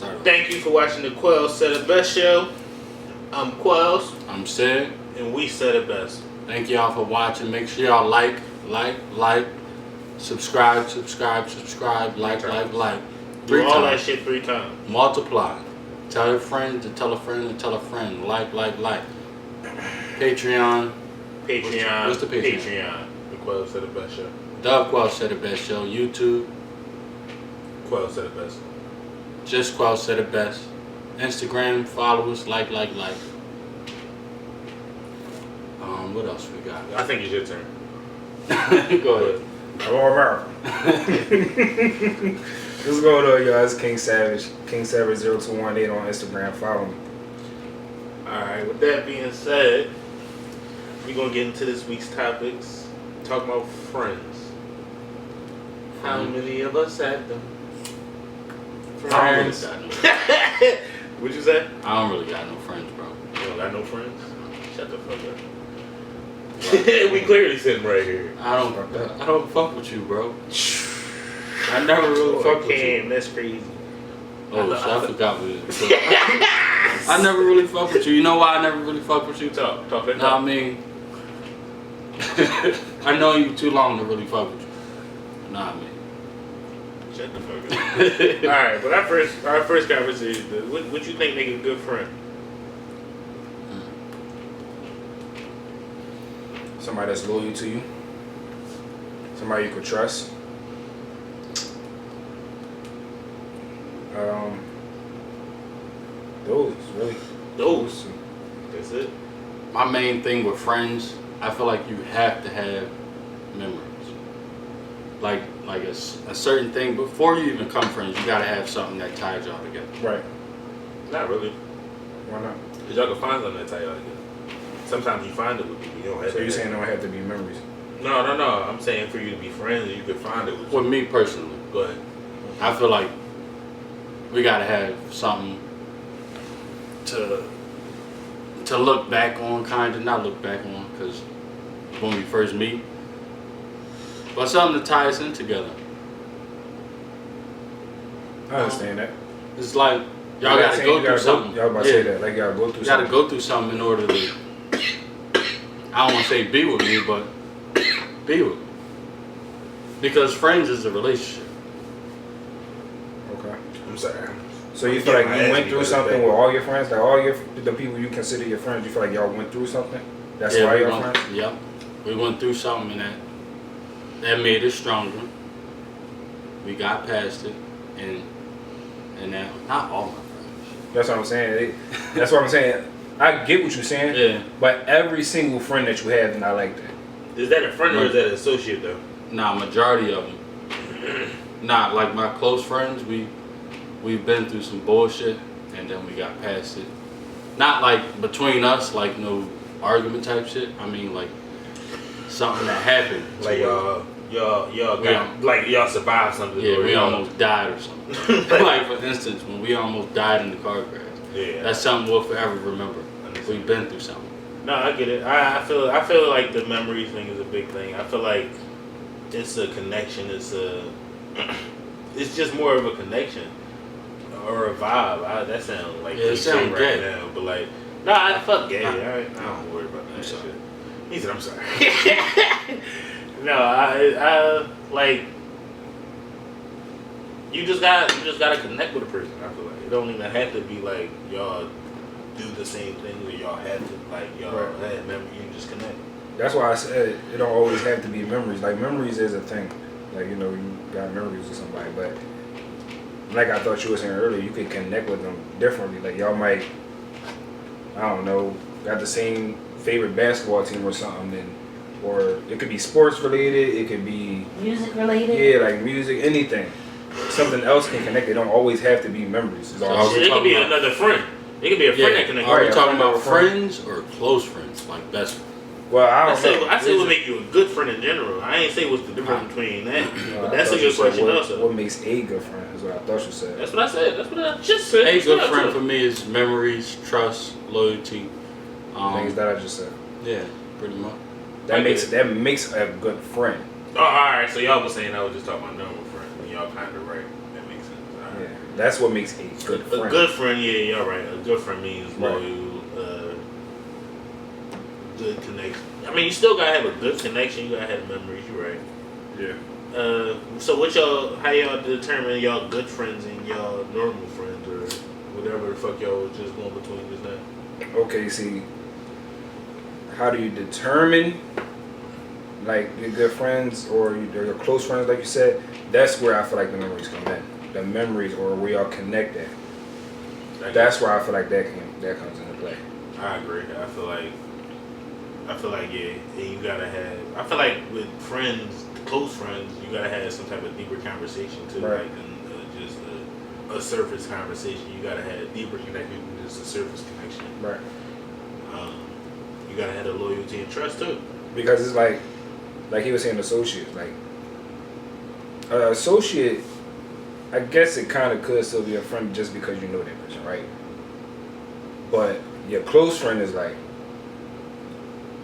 start. Thank you for watching the Quellz Sed Best show. I'm Quellz. I'm Sed. And we said it best. Thank y'all for watching. Make sure y'all like, subscribe, like. Do all that shit 3 times. Multiply. Tell your friends to tell a friend to tell a friend. Like. Patreon. What's the Patreon? The Quellz Sed Best show. The Quellz Sed Best show. YouTube. Quellz Sed Best. Just Quellz Sed Best. Instagram, follow us, like. What else we got? I think it's your turn. Go ahead. Hello, America. What's going on, y'all? It's King Savage. King Savage 0218 on Instagram. Follow me. Alright, with that being said, we're going to get into this week's topics. Talk about friends. How many of us had them? Friends. What'd you say? I don't really got no friends, bro. You don't got no friends? Shut the fuck up. We clearly sitting right here. I don't fuck with you, bro. I never really fuck with you. That's crazy. Oh, shit, I forgot what it was. I never really fuck with you. You know why I never really fuck with you? Talk it. Nah, I mean, I know you too long to really fuck with you. Nah, I mean. Shut the fuck up. Alright, but our first conversation, what you think make a good friend? Somebody that's loyal to you. Somebody you could trust. Those. That's it. My main thing with friends, I feel like you have to have memories. Like a certain thing, before you even become friends, you gotta have something that ties y'all together. Right. Not really. Why not? Because y'all can find something that tie y'all together. Sometimes you find it with people. You don't have so you're saying it don't have to be memories? No. I'm saying for you to be friends, you can find it with me personally. Go ahead. I feel like we gotta have something to look back on, not look back on, because when we first meet, but something to tie us in together. I understand that. It's like y'all gotta go through something. Y'all about to say that, like y'all go through. You gotta go through something in order to. I don't want to say be with me, but be with me. Because friends is a relationship. Okay. I'm sorry. So you feel like you went through something with all your friends, like all the people you consider your friends, you feel like y'all went through something? That's why you're friends? Yep. We went through something that made us stronger. We got past it, and now not all my friends. That's what I'm saying. That's what I'm saying. I get what you're saying. Yeah. But every single friend that you have is not like that. Is that a friend or is that an associate though? Nah, majority of them. Nah, like my close friends, we've been through some bullshit, and then we got past it. Not like between us, like no argument type shit. I mean like something that happened. Like y'all survived something. Yeah, we almost died or something. Like for instance, when we almost died in the car crash. Yeah. That's something we'll forever remember. We've been through something. No, I get it. I feel like the memories thing is a big thing. I feel like it's a connection. It's just more of a connection or a vibe. That sounds like it sounds right now, but like, I fuck gay. I don't worry about that shit. He said, I'm sorry. No, I like. You just gotta connect with a person. I feel like it don't even have to be like y'all do the same thing or y'all have to like y'all have memories. You just connect. That's why I said it don't always have to be memories. Like memories is a thing. Like you got memories with somebody, but like I thought you were saying earlier, you could connect with them differently. Like y'all might, I don't know, got the same favorite basketball team or something, or it could be sports related. It could be music related. Yeah, like music, anything. Something else can connect. They don't always have to be memories. It could be another friend. It could be a friend that connects. Are we talking about friends or close friends, like best friends? Well, I say what make you a good friend in general. I ain't say what's the difference between that. But that's a good question also. What makes a good friend is what I thought you said. That's what I said. That's what I just said. A good friend for me is memories, trust, loyalty. Things that I just said. Yeah, pretty much. That makes a good friend. Oh, all right. So y'all was saying I was just talking about normal friends, and y'all kind of right. That makes sense. All right. That's what makes a good friend. A good friend, yeah, you're right. A good friend means Right. loyal, good connection. I mean, you still gotta have a good connection. You gotta have memories. You're right. Yeah. So how y'all determine y'all good friends and y'all normal friends or whatever the fuck y'all was just going between just now? Okay, see, how do you determine like your good friends or your close friends, like you said? That's where I feel like the memories come in. The memories or where y'all connect at. That's where I feel like that comes into play. I agree. I feel like yeah, you gotta have. I feel like with friends, close friends, you gotta have some type of deeper conversation too, Right. like than just a surface conversation. You gotta have deeper connection than just a surface connection. Right. You gotta have the loyalty and trust too. Because it's like he was saying, associate. Like, associate, I guess it kind of could still be a friend just because you know that person, right? But your close friend is like,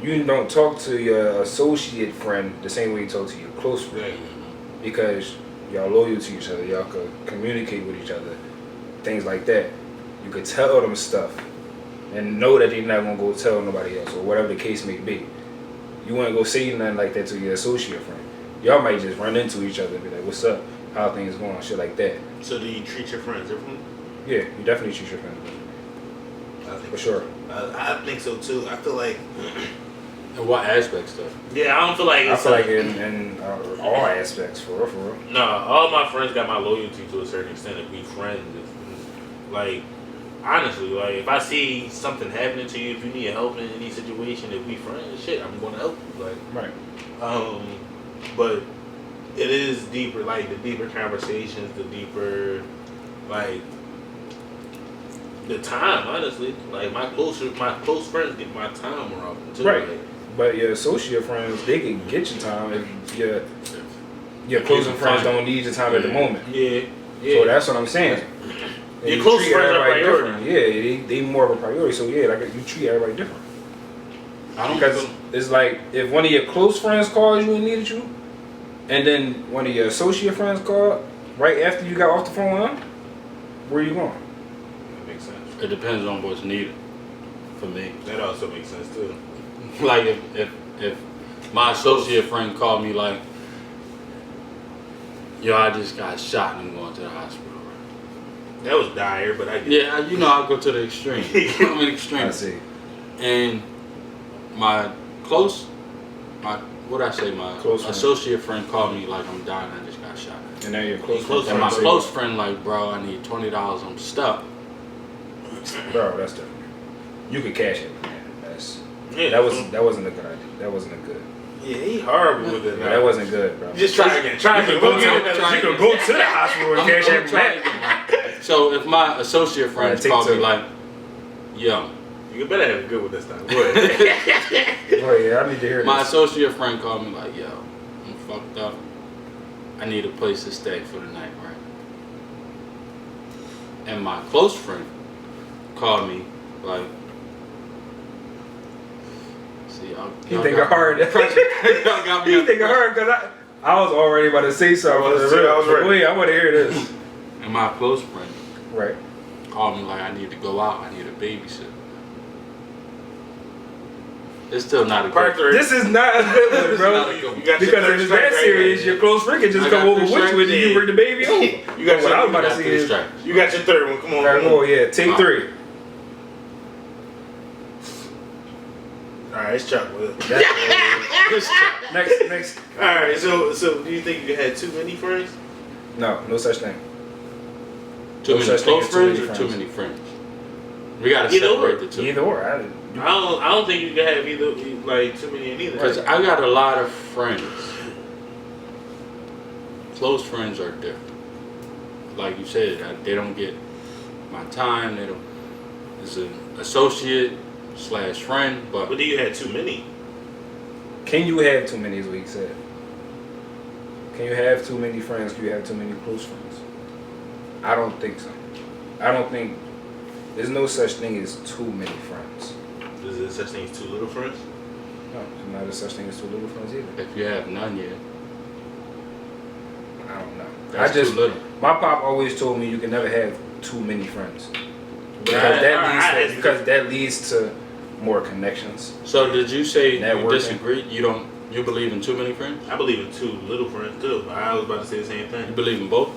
you don't talk to your associate friend the same way you talk to your close friend. Because y'all loyal to each other, y'all could communicate with each other, things like that. You could tell them stuff and know that you're not gonna go tell nobody else or whatever the case may be. You wouldn't go say nothing like that to your associate friend. Y'all might just run into each other and be like, "What's up? How things going?" Shit like that. So do you treat your friends differently? Yeah, you definitely treat your friends differently. I think For sure. I think so too. I feel like. In what aspects though? Yeah, I don't feel like I it's feel like in all aspects, for real. No, all my friends got my loyalty to a certain extent. If we friends, like honestly, like if I see something happening to you, if you need help in any situation, if we friends, shit, I'm gonna help you. Like, Right. But it is deeper, like the deeper conversations, the deeper, like the time. Honestly, like my close friends get my time more often too. Right. Like, But your associate friends, they can get your time if your closing friends don't need your time at the moment. yeah. So that's what I'm saying. And Your you close treat friends are everybody priority. different. Yeah, they more of a priority. So yeah, like you treat everybody different. I don't Because feel, it's like if one of your close friends calls you and needed you, and then one of your associate friends called right after you got off the phone with them, where you going? That makes sense. it depends on what's needed for me. That also makes sense too. Like if my associate friend called me like, "Yo, I just got shot and I'm going to the hospital." That was dire, but I get Yeah, you know I'll go to the extreme. I'm an extreme. I see. And my close Close friend. associate friend called me like, "I'm dying, I just got shot." And now your close Close friend. And my friend. close friend like, "Bro, I need $20, I'm stuck." Bro, that's different. You could cash it, man. Yeah, That wasn't a good idea. That wasn't a good. Yeah, he horrible with it. Yeah, Now. that wasn't good, bro. Just try again. Try again. Go get it. Try You again. could go to the hospital and cash I'm it trying back. again. So if my associate friends take call me two. like, "Yo," You better have a good one this time. Go ahead. Oh yeah, I need to hear my this. associate friend called me like, "Yo, I'm fucked up. I need a place to stay for the night, right?" And my close friend called me like, "See, y'all You think it hard? y'all got me You on think it hard? Cause I was already about to say something. I was ready. Wait, I want to hear this. And my close friend Right. called me like, "I need to go out. I need a babysitter." It's still not a Part good. three. This is not a good one, This is bro. not a good one. You got your Because third if it's strike that right serious, there. your close friend can just I come got over three with you strikes. and you bring the baby home. You got What I was your, about to got say three is, strikes. you got your third one. Come on. alright, Come oh on. yeah, take Wow. 3. Alright, it's chocolate. Next. Alright, so do you think you had too many friends? No such thing. Too No many such thing close as too many friends or too friends. many friends? We gotta Either separate or. the two. Either or. I don't think you can have either like too many in either. Because I got a lot of friends. Close friends are different. Like you said, they don't get my time. They don't. It's an associate / friend, but But do you have too many? Can you have too many? Is what he said. Can you have too many friends? Can you have too many close friends? I don't think so. I don't think there's no such thing as too many friends. Is there such thing as too little friends? No, there's not a such thing as too little friends either. if you have none yet, I don't know. that's I just too little. My pop always told me you can never have too many friends because Alright, that leads to more connections. So did you say Networking. you disagree? You believe in too many friends? I believe in too little friends too. I was about to say the same You thing. believe in both?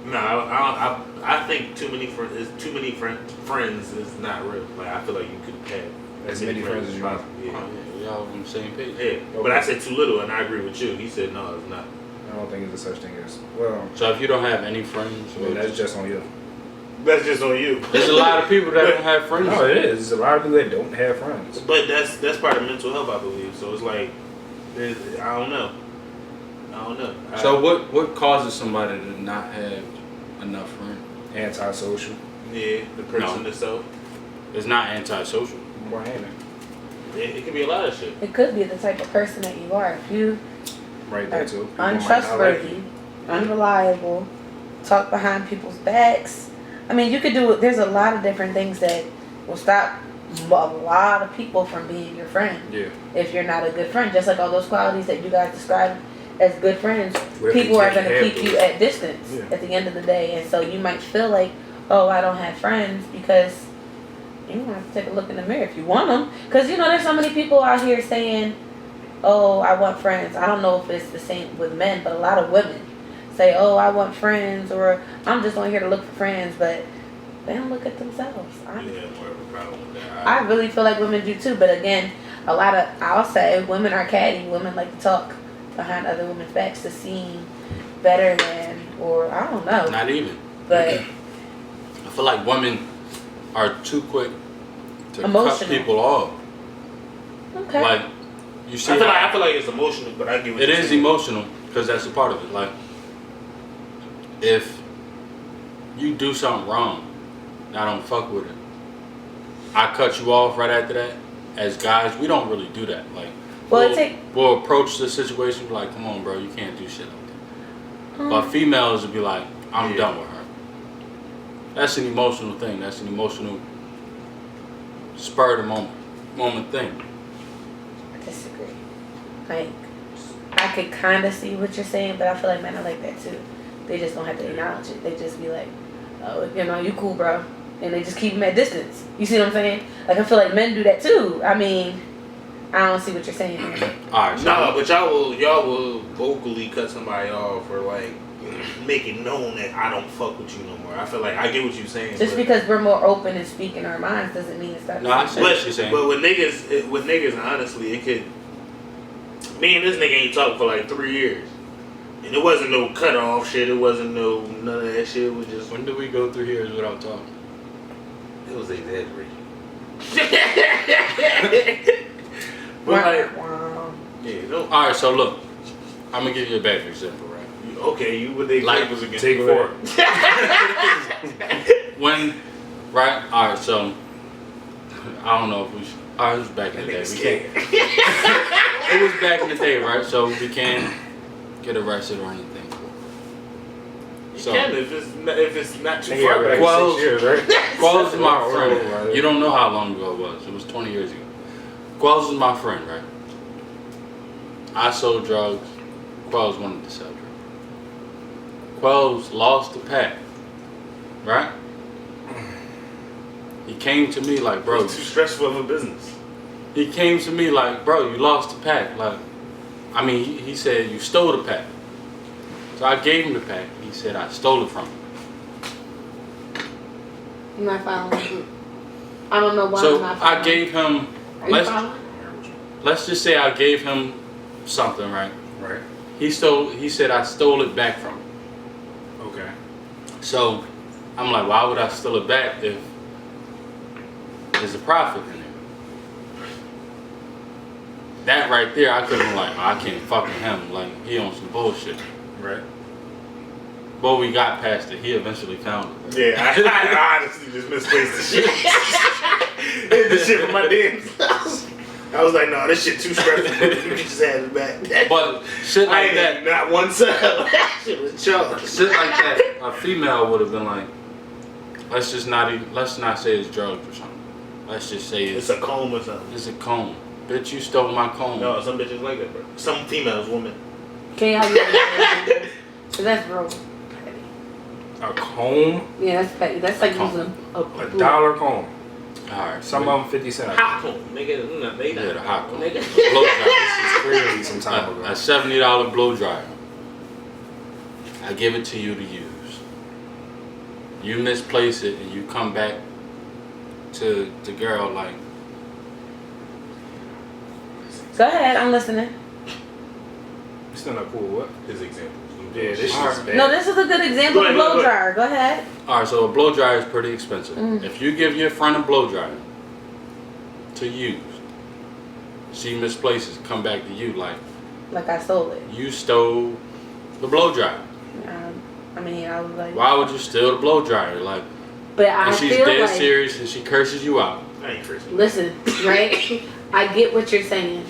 No, I think too many friends is not real. Like I feel like you could have As many friends as you want. Yeah. Oh, yeah, y'all on the same page. Yeah, but I said too little, and I agree with you. He said no, it's not. I don't think there's a such thing as So if you don't have any friends, well, that's just on you. That's just on you. there's a lot of people that don't have friends. No, it is. There's a lot of people that don't have friends. But that's part of mental health, I believe. So it's like, I don't know. So what causes somebody to not have enough friends? Antisocial. Yeah, the person itself. It's not antisocial. Why ain't it? It could be a lot of shit. It could be the type of person that you are. If you Right there too. People might not like untrustworthy, you. unreliable, talk behind people's backs. I mean, you could do. There's a lot of different things that will stop a lot of people from being your friend. Yeah. If you're not a good friend, just like all those qualities that you guys described as good friends, What if people you are can't going to have keep you those? at distance Yeah. at the end of the day, and so you might feel like, oh, I don't have friends because you don't have to take a look in the mirror if you want them. Because there's so many people out here saying, oh, I want friends. I don't know if it's the same with men, but a lot of women say, oh, I want friends, or I'm just on here to look for friends, but they don't look at themselves. Yeah, more of a problem with that. I really feel like women do too, but again, I'll say women are catty. Women like to talk behind other women's backs to seem better than, or I don't know. Not even. But I feel like women are too quick to cut Emotional. people off. okay. Like you see, I feel like it's emotional, but I get what it you're is saying. emotional because that's a part of it. Like if you do something wrong, and I don't fuck with it, I cut you off right after that. As guys, we don't really do that. Like we'll approach the situation like, come on, bro, you can't do shit like that. But females would be like, I'm done with her. That's an emotional thing. That's an emotional spur of the moment thing. I disagree. Like, I could kind of see what you're saying, but I feel like men are like that too. They just don't have to acknowledge it. They just be like, oh, you cool, bro. And they just keep them at distance. You see what I'm saying? Like, I feel like men do that too. I mean, I don't see what you're saying here. Alright, so No, but y'all will vocally cut somebody off or like make it known that I don't fuck with you no more. I feel like I get what you're saying. Just but, because we're more open and speaking our minds doesn't mean it's not. No, I see what you're saying. but with niggas, honestly, it could. Me and this nigga ain't talked for like 3 years, and it wasn't no cut off shit. It wasn't none of that shit. It was just when do we go through here without talking? it was exaggerated. But like, yeah, no. Alright, so look, I'm gonna give you a better example, right? Okay, you with the Like, examples again. take Go four. ahead. When, right? Alright, so I don't know if we should. Alright, it was back in the day. We can't. It was back in the day, right? So we can't get arrested or anything. You can if it's not too Yeah, far like back. Quellz- 6 years, right? Quellz is my Oh, friend. right. You don't know how long ago it was. It was 20 years ago. Quellz is my friend, right? I sold drugs. Quellz wanted to sell drugs. Quellz lost the pack, right? He came to me like, bro. It's too stressful of a business. He came to me like, bro, you lost the pack. Like, I mean, he said you stole the pack. So I gave him the pack. He said I stole it from him. You're not following. I don't know why. So I'm not following. I gave him. Are you following? Let's just say I gave him something, right? Right. He said I stole it back from him. Okay. So I'm like, why would I steal it back if there's a profit in it? That right there, I could have been like, I can't fuck with him. Like, he on some bullshit. Right. But we got past it. He eventually found it. Yeah, I honestly just misplaced the shit. Hid the shit from my DMs. I was like, no, this shit too stressful. You just had it back. But shit I like ain't that, not one sub. That shit was chunk. shit like that, a female would have been like, let's not say it's drugs or something. Let's just say It's a comb or something. it's a comb. Bitch, you stole my comb. No, some bitches like that, bro. Some females, women. Can y'all get So that's real petty. A comb? Yeah, that's petty. That's like Comb. using a $1 comb. Alright. Some of them 50 cents. Hot comb, nigga. They Yeah, the hot comb. nigga. Blow dryer. This is clearly some time ago. A $70 blow dryer. I give it to you to use. You misplace it and you come back to the girl like, Go ahead, I'm listening. It's still not cool. What? His examples. Yeah, this shit's Alright. bad. No, this is a good example Go of ahead, a blow go ahead. dryer. Go ahead. alright, so a blow dryer is pretty expensive. Mm. If you give your friend a blow dryer to use, she misplaces, come back to you like, Like I stole it. you stole the blow dryer. I mean, I was like, Why would you steal the blow dryer? Like, but I and she's feel dead like, serious and she curses you out. I ain't cursing. listen, right? I get what you're saying,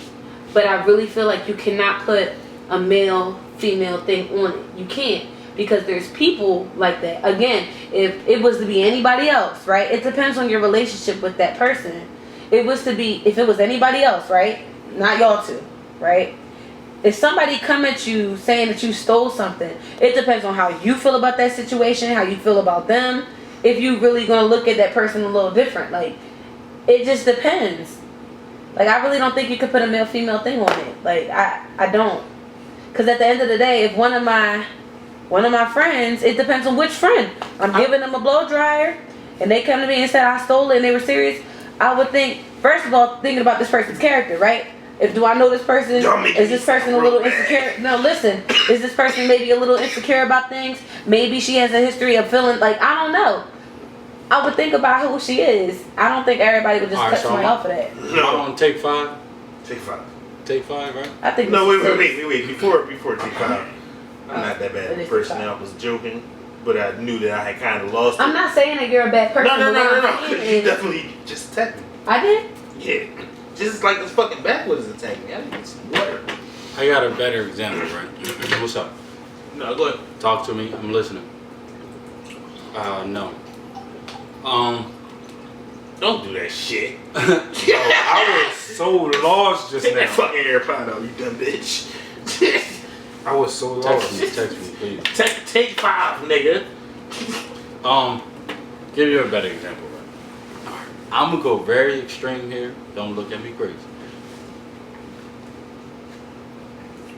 but I really feel like you cannot put a male female thing on it. You can't, because there's people like that. Again, if it was to be anybody else, right? It depends on your relationship with that person. If it was anybody else, right? Not y'all two, right? If somebody come at you saying that you stole something, it depends on how you feel about that situation, how you feel about them. If you really gonna look at that person a little different, like, it just depends. Like, I really don't think you could put a male female thing on it. Like, I don't. Because at the end of the day, if one of my friends, it depends on which friend. I'm giving them a blow dryer and they come to me and said I stole it and they were serious, I would think, first of all, thinking about this person's character, right? Do I know this person? Is this person a little insecure? No, listen. Is this person maybe a little insecure about things? Maybe she has a history of feeling like, I don't know. I would think about who she is. I don't think everybody would just Alright, cut so somebody I'm- off of that. I'm on take 5. Take 5. Take 5, right? I think No, it's wait. Before take 5, I'm not that bad it of a is person. take 5. I was joking, but I knew that I had kind of lost it. I'm not saying that you're a bad person. No. but what I'm 'cause saying you is- definitely just attacked me. I did? Yeah. Just like this fucking backwoods attack me. I didn't get some water. I got a better example, right? What's up? No, go ahead. Talk to me. I'm listening. No. Don't do that shit. I was so lost just Take that now. fucking AirPod out, you dumb bitch. I was so Text lost. me, please. Take 5, nigga. Give you a better example, right? Alright. I'm gonna go very extreme here. Don't look at me crazy.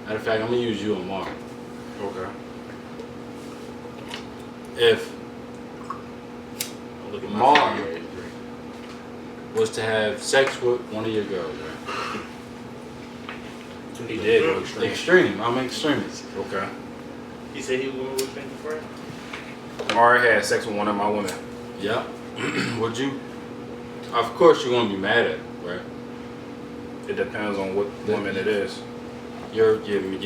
Matter of fact, I'm gonna use you and Mark. Okay. If Look at my Mom finger. was to have sex with one of your girls, right? He did go extreme. Extreme. I'm an extremist. Okay. He said he was going to look at the friend? Mara had sex with one of my women. Yeah. Would you? Of course, you're gonna be mad at it, right? It depends on what woman it is. Your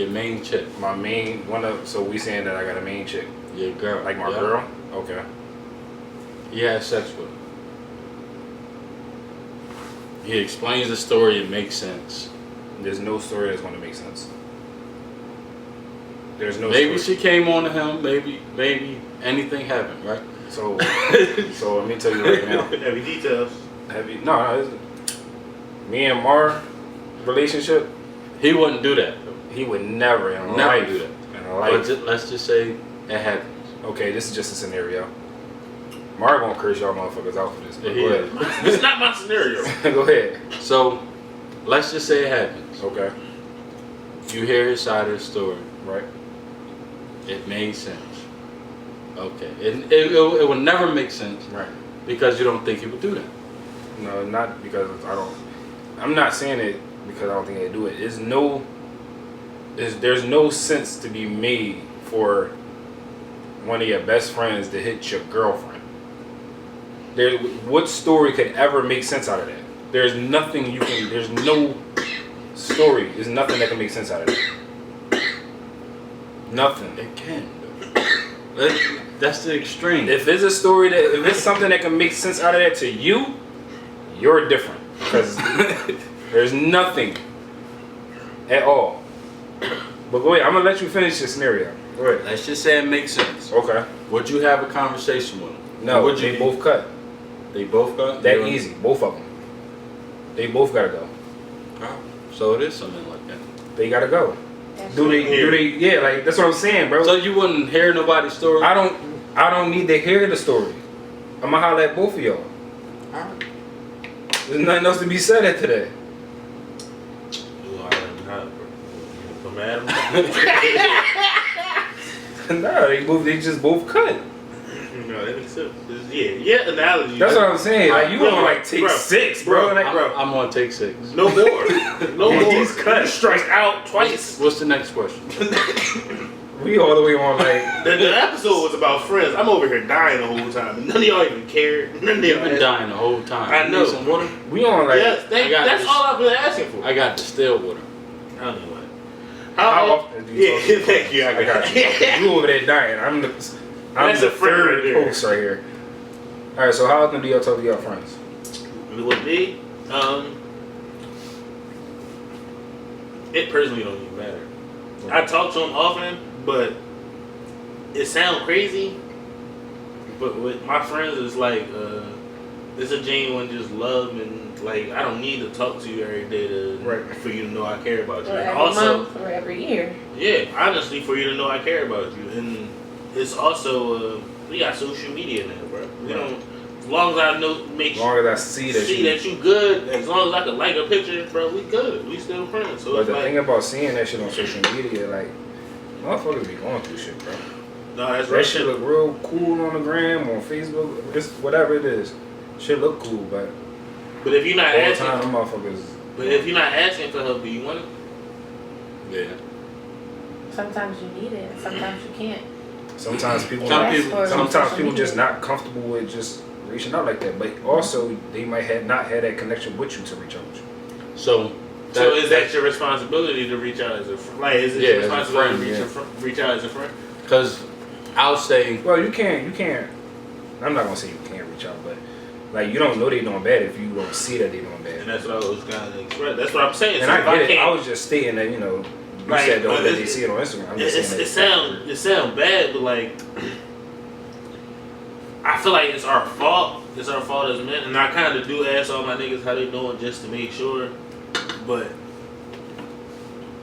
main chick, My main so we saying that I got a main chick. your girl, Like my yeah. girl? Okay. You had sex with her. He explains the story. It makes sense. There's no story that's gonna make sense. There's no Maybe story. she came on to him. Maybe anything happened, right? So let me tell you right now. Heavy details. Me and Mar relationship, He wouldn't do that. he would never in Never life do that. in But life. let's just say it happened. Okay, this is just a scenario. Mar gonna curse y'all motherfuckers out for this. But He go is. ahead. This is not my scenario. Go ahead. So let's just say it happens. Okay. You hear his side of the story. Right. It made sense. Okay. It would never make sense Right. because you don't think he would do that. No, not because I'm not saying it because I don't think they do it. There's no sense to be made for one of your best friends to hit your girlfriend. What story could ever make sense out of that? There's no story. There's nothing that can make sense out of that. Nothing. It can. That's the extreme. If it's if it's something that can make sense out of that to you, you're different. Because there's nothing at all. But go ahead, I'm gonna let you finish the scenario. Go ahead. Let's just say it makes sense. Okay. Would you have a conversation with him? No, Would they both cut. They both got That easy, both of them. They both gotta go. Oh, so it is something like that. They gotta go. Do they? Yeah, like that's what I'm saying, bro. So you wouldn't hear nobody's story? I don't. I don't need to hear the story. I'ma holler at both of y'all. Alright. There's nothing else to be said after that. Come at him. Nah, they just both cut. No, that makes sense. Yeah, analogy. That's what I'm saying. Like you Bro, gonna like take bro, 6, bro. Like, I'm on take 6. No more. No more. He's cut. You strike out twice. What's the next question? we all the way on like. The episode was about friends. I'm over here dying the whole time. None of y'all even cared. None of You've y'all been dying the whole time. I You know. need some water? We on like. Yes, that's all I've been asking for. I got distilled water. I don't know what. How often do you talk Yeah, to thank you. I got you. You over there dying. I'm That's the a friend right third there. post right here. All right, so how often do y'all talk to y'all friends? With me, it personally don't even matter. I talk to them often, but it sounds crazy. But with my friends, it's like it's a genuine just love, and like I don't need to talk to you every day for you to know I care about you. Or And every also, month or every year. yeah, honestly, for you to know I care about you, and it's also we got social media now, bro. We don't. As long as I know, As long as I see that you good. As long as I can like a picture, bro, we good. We still friends. So But it's the like, thing about seeing that shit on social media, like, motherfuckers be going through shit, bro. no, that's That right. shit look real cool on the gram, on Facebook, it's whatever it is. Shit look cool, but But if you're not all the asking, time, them motherfuckers. but if you're not asking for help, do you want it? Yeah. Sometimes you need it, and sometimes you can't. Sometimes people, Some people just not comfortable with just reaching out like that. But also, they might have not had that connection with you to reach out with you. So Is that your responsibility to reach out as a friend? Like, is it your as a responsibility friend, to reach out as a friend? because I'll say Well, you can't. I'm not gonna say you can't reach out, but like you don't know they doing bad if you don't see that they doing And bad. that's what I was kind of expressing. That's what I'm saying. And So if I get it. can't- I was just stating that you Right, said though but that they see it on Instagram. I'm just saying that it sound bad, but like I feel like it's our fault. It's our fault as men, and I kind of do ask all my niggas how they doing just to make sure. But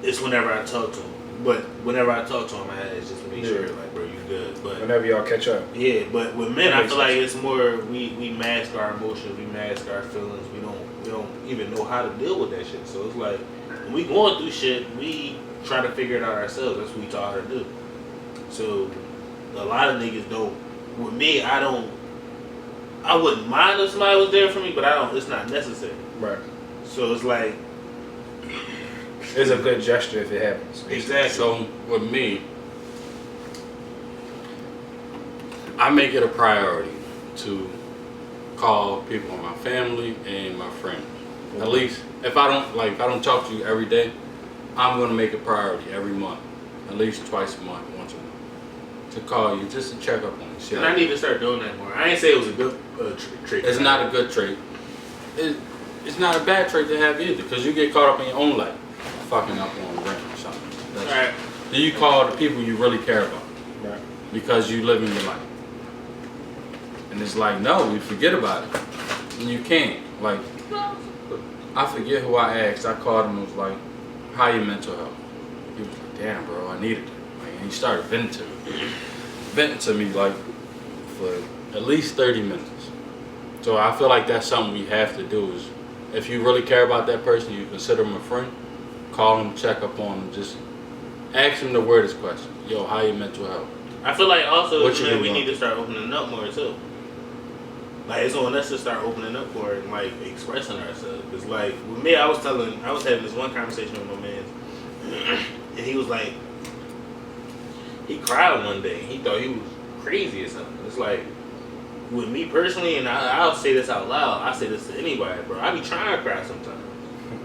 it's whenever I talk to them. But whenever I talk to them, I ask just to make sure, like, bro, you good. But whenever y'all catch up. yeah, but with men, That I makes feel like it's more we mask our emotions, we mask our feelings. We don't even know how to deal with that shit. So it's like when we going through shit, we try to figure it out ourselves. That's what we taught her to do. So a lot of niggas don't. With me, I wouldn't mind if somebody was there for me, but I don't. It's not necessary. Right. So it's like It's a good gesture if it happens. exactly. so with me, I make it a priority to call people in my family and my friends. At least if I don't talk to you every day, I'm gonna make a priority every month, at least twice a month, once a month, to call you just to check up on you. See And how I need to start doing that more. I ain't say it was a good trait. It's not a good trait. It's not a bad trait to have either, because you get caught up in your own life, fucking up on rent or something. Right. Then you call the people you really care about, Right. because you live in your life. And it's like, no, you forget about it. And you can't. Like, I forget who I asked. I called him and was like, how your mental health? He was like, damn, bro, I needed it. Like, and he started venting to me like for at least 30 minutes. So I feel like that's something we have to do is, if you really care about that person, you consider them a friend, call them, check up on them, just ask them the weirdest question. Yo, how your mental health? I feel like also What you man, do we wrong? need to start opening up more too. Like it's on us to start opening up for it and like expressing ourselves. It's like with me, I was having this one conversation with my man, and he was like, he cried one day. He thought he was crazy or something. It's like with me personally, and I'll say this out loud. I say this to anybody, bro. I be trying to cry sometimes.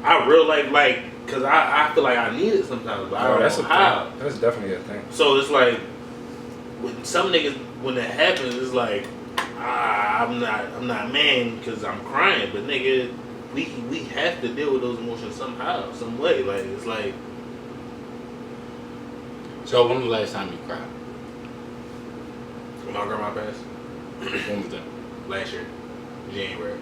I real like, cause I feel like I need it sometimes, but I don't that's know a how. thing. That's definitely a thing. So it's like when some niggas when that happens, it's like I'm not man because I'm crying, but nigga, we have to deal with those emotions somehow, some way. Like it's like So when was the last time you cried? when my grandma passed When was that? last year, January.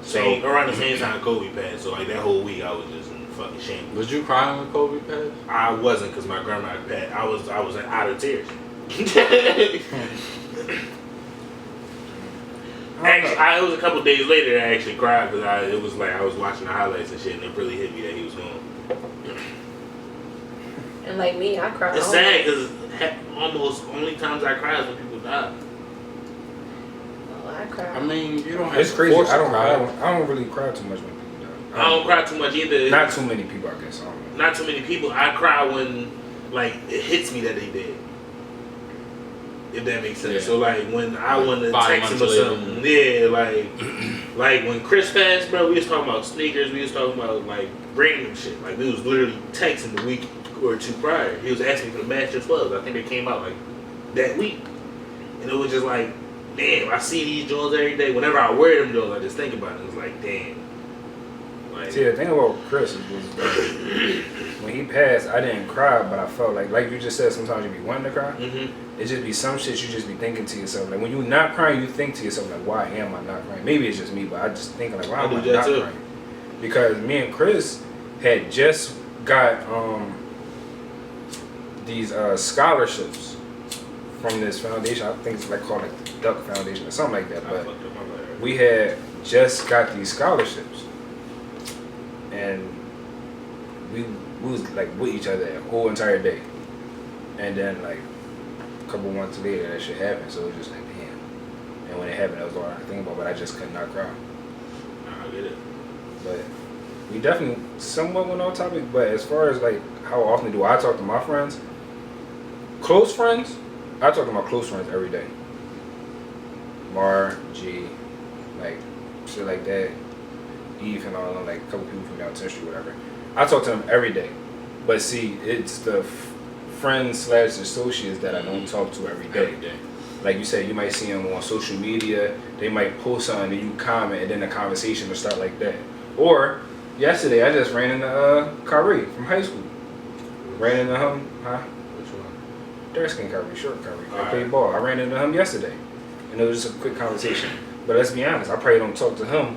So Around the same time Kobe passed, so like that whole week I was just in fucking shame. was you crying when Kobe passed? I wasn't because my grandma passed. I was out of tears. Actually, it was a couple days later that I actually cried because it was like I was watching the highlights and shit, and it really hit me that he was gone. And like me, I cried. It's sad because almost only times I cry is when people die. Oh, I cried. I mean, you don't have It's to crazy. force I to don't. cry. I don't really cry too much when people die. I don't cry too much either. Not too many people, I guess. I don't know. Not too many people. I cry when like it hits me that they dead. If that makes sense. Yeah. So like when I want to 5 text him or months later. something, yeah, like when Chris passed, bro, we was talking about sneakers, we was talking about like random shit. Like we was literally texting the week or two prior. He was asking for the Master 12s. I think they came out like that week. And it was just like, damn, I see these Jones every day. Whenever I wear them Jones, I just think about it. It's like, damn. Like, See, the thing about Chris was when he passed, I didn't cry, but I felt like you just said, sometimes you be wanting to cry. mm-hmm. It just be some shit you just be thinking to yourself. Like when you're not crying, you think to yourself like, why am I not crying? Maybe it's just me, but I just think like, why am I not crying? Because me and Chris had just got these scholarships from this foundation. I think it's like called like the Duck Foundation or something like that. But we had just got these scholarships, and we was like with each other the whole entire day. And then like a couple months later, that shit happened. So it was just like, damn. And when it happened, that was all I could think about. But I just could not cry. I get it. But we definitely somewhat went on topic. But as far as like how often do I talk to my friends, close friends, I talk to my close friends every day. Mar, G, like shit like that. Eve and all them, like a couple people from down 10th Street, whatever. I talk to them every day. But see, it's the friends / associates that I don't talk to every day. Like you said, you might see them on social media. They might post something and you comment, and then the conversation will start like that. Or yesterday, I just ran into Kyrie from high school. Ran into him, Which one? dark skin Kyrie, short Kyrie. I Alright. played ball. I ran into him yesterday, and it was just a quick conversation. But let's be honest, I probably don't talk to him.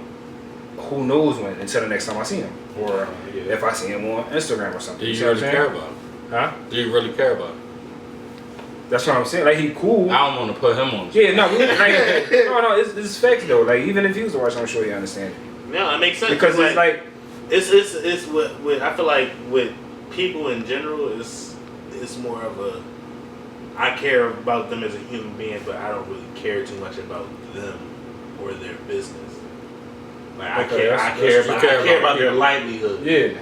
Who knows when until the next time I see him, or Yeah. if I see him on Instagram or something. Do you see what I'm really saying? care about him? Huh? Do you really care about him? That's what I'm saying. Like he cool. I don't want to put him on. Yeah, no, no, it's facts though. Like even if he was to watch, I'm sure he understand it. No, it makes sense. Because it's like, it's what I feel like with people in general, it's more of a, I care about them as a human being, but I don't really care too much about them or their business. Like Okay, I care about their people. livelihood. yeah,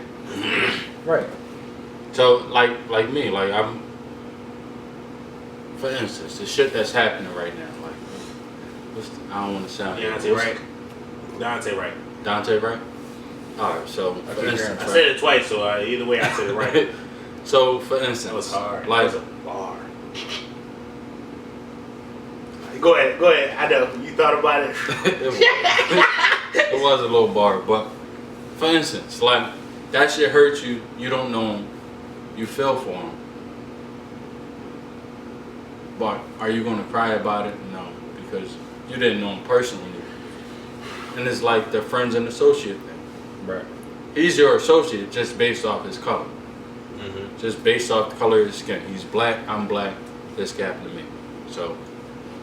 right. So like me, like I'm. For instance, the shit that's happening right now, like, I don't want to sound. Deontay Wright. Dante Wright. Dante Wright. All right, so for keep instance, I said it twice, so either way I said it right. so for instance, That was hard. Like, that was a bar. Go ahead. I know you thought about it. it was a little bar, but for instance, like that shit hurts you. You don't know him. You feel for him. But are you gonna cry about it? No, because you didn't know him personally. And it's like the friends and associate thing. Right. He's your associate just based off his color. Mm-hmm. Just based off the color of his skin. He's black, I'm black, this happened to me. So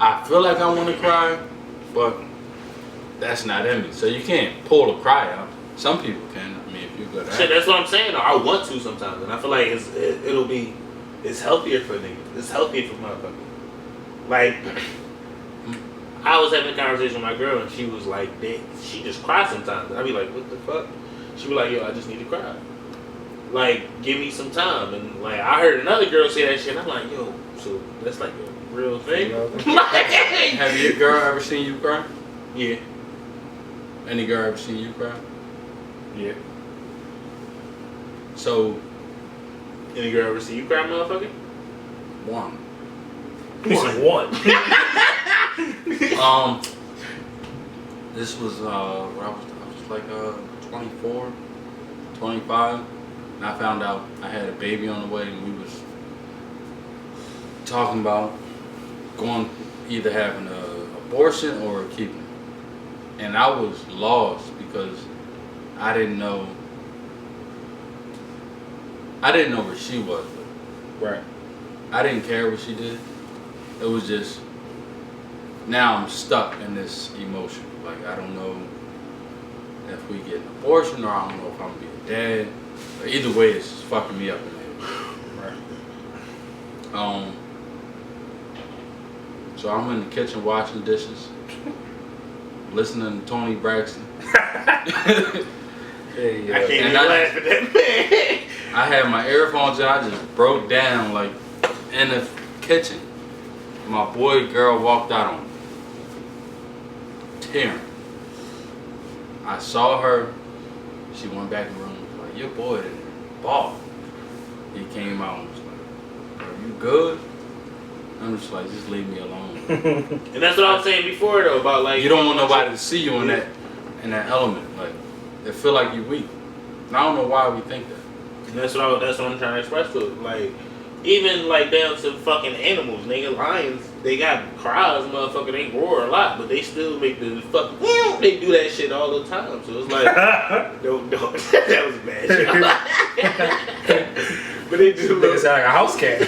I feel like I want to cry, but that's not in me. So you can't pull a cry out. Some people can. I mean, if you're good at Shit, it. that's what I'm saying. I want to sometimes, and I feel like it's healthier for niggas. It's healthier for motherfuckers. Like, I was having a conversation with my girl, and she was like, she just cries sometimes. I'd be like, what the fuck? She'd be like, yo, I just need to cry. Like, give me some time. And like, I heard another girl say that shit, and I'm like, yo, so that's like a real thing? Have your girl ever seen you cry? Yeah. Any girl ever seen you cry? Yeah. So, Any girl ever see you cry, motherfucker? one. He said one. This was when I was like 24, 25, and I found out I had a baby on the way, and we was talking about either having an abortion or keeping it. And I was lost because I didn't know where she was. Right. I didn't care what she did. it was just, now I'm stuck in this emotion. Like, I don't know if we get an abortion, or I don't know if I'm gonna be a dad. But either way, it's just fucking me up in there. Right. So I'm in the kitchen washing dishes, listening to Tony Braxton. Hey, I can't even laugh at that man. I had my earphones in, I just broke down like in the kitchen. My boy girl walked out on me. Tearing. I saw her, she went back in the room, was like, your boy didn't ball. He came out and was like, are you good? I'm just like, just leave me alone. And that's what I was saying before though, about like, You don't want nobody to see you in that element. Like, they feel like you're weak. And I don't know why we think that. and that's what I'm trying to express to it. Like, even like down to fucking animals, nigga, lions, they got cries, motherfucker, they roar a lot, but they still make the fucking, they do that shit all the time. So it's like, don't, that was bad shit. But they do. It sound like a house cat.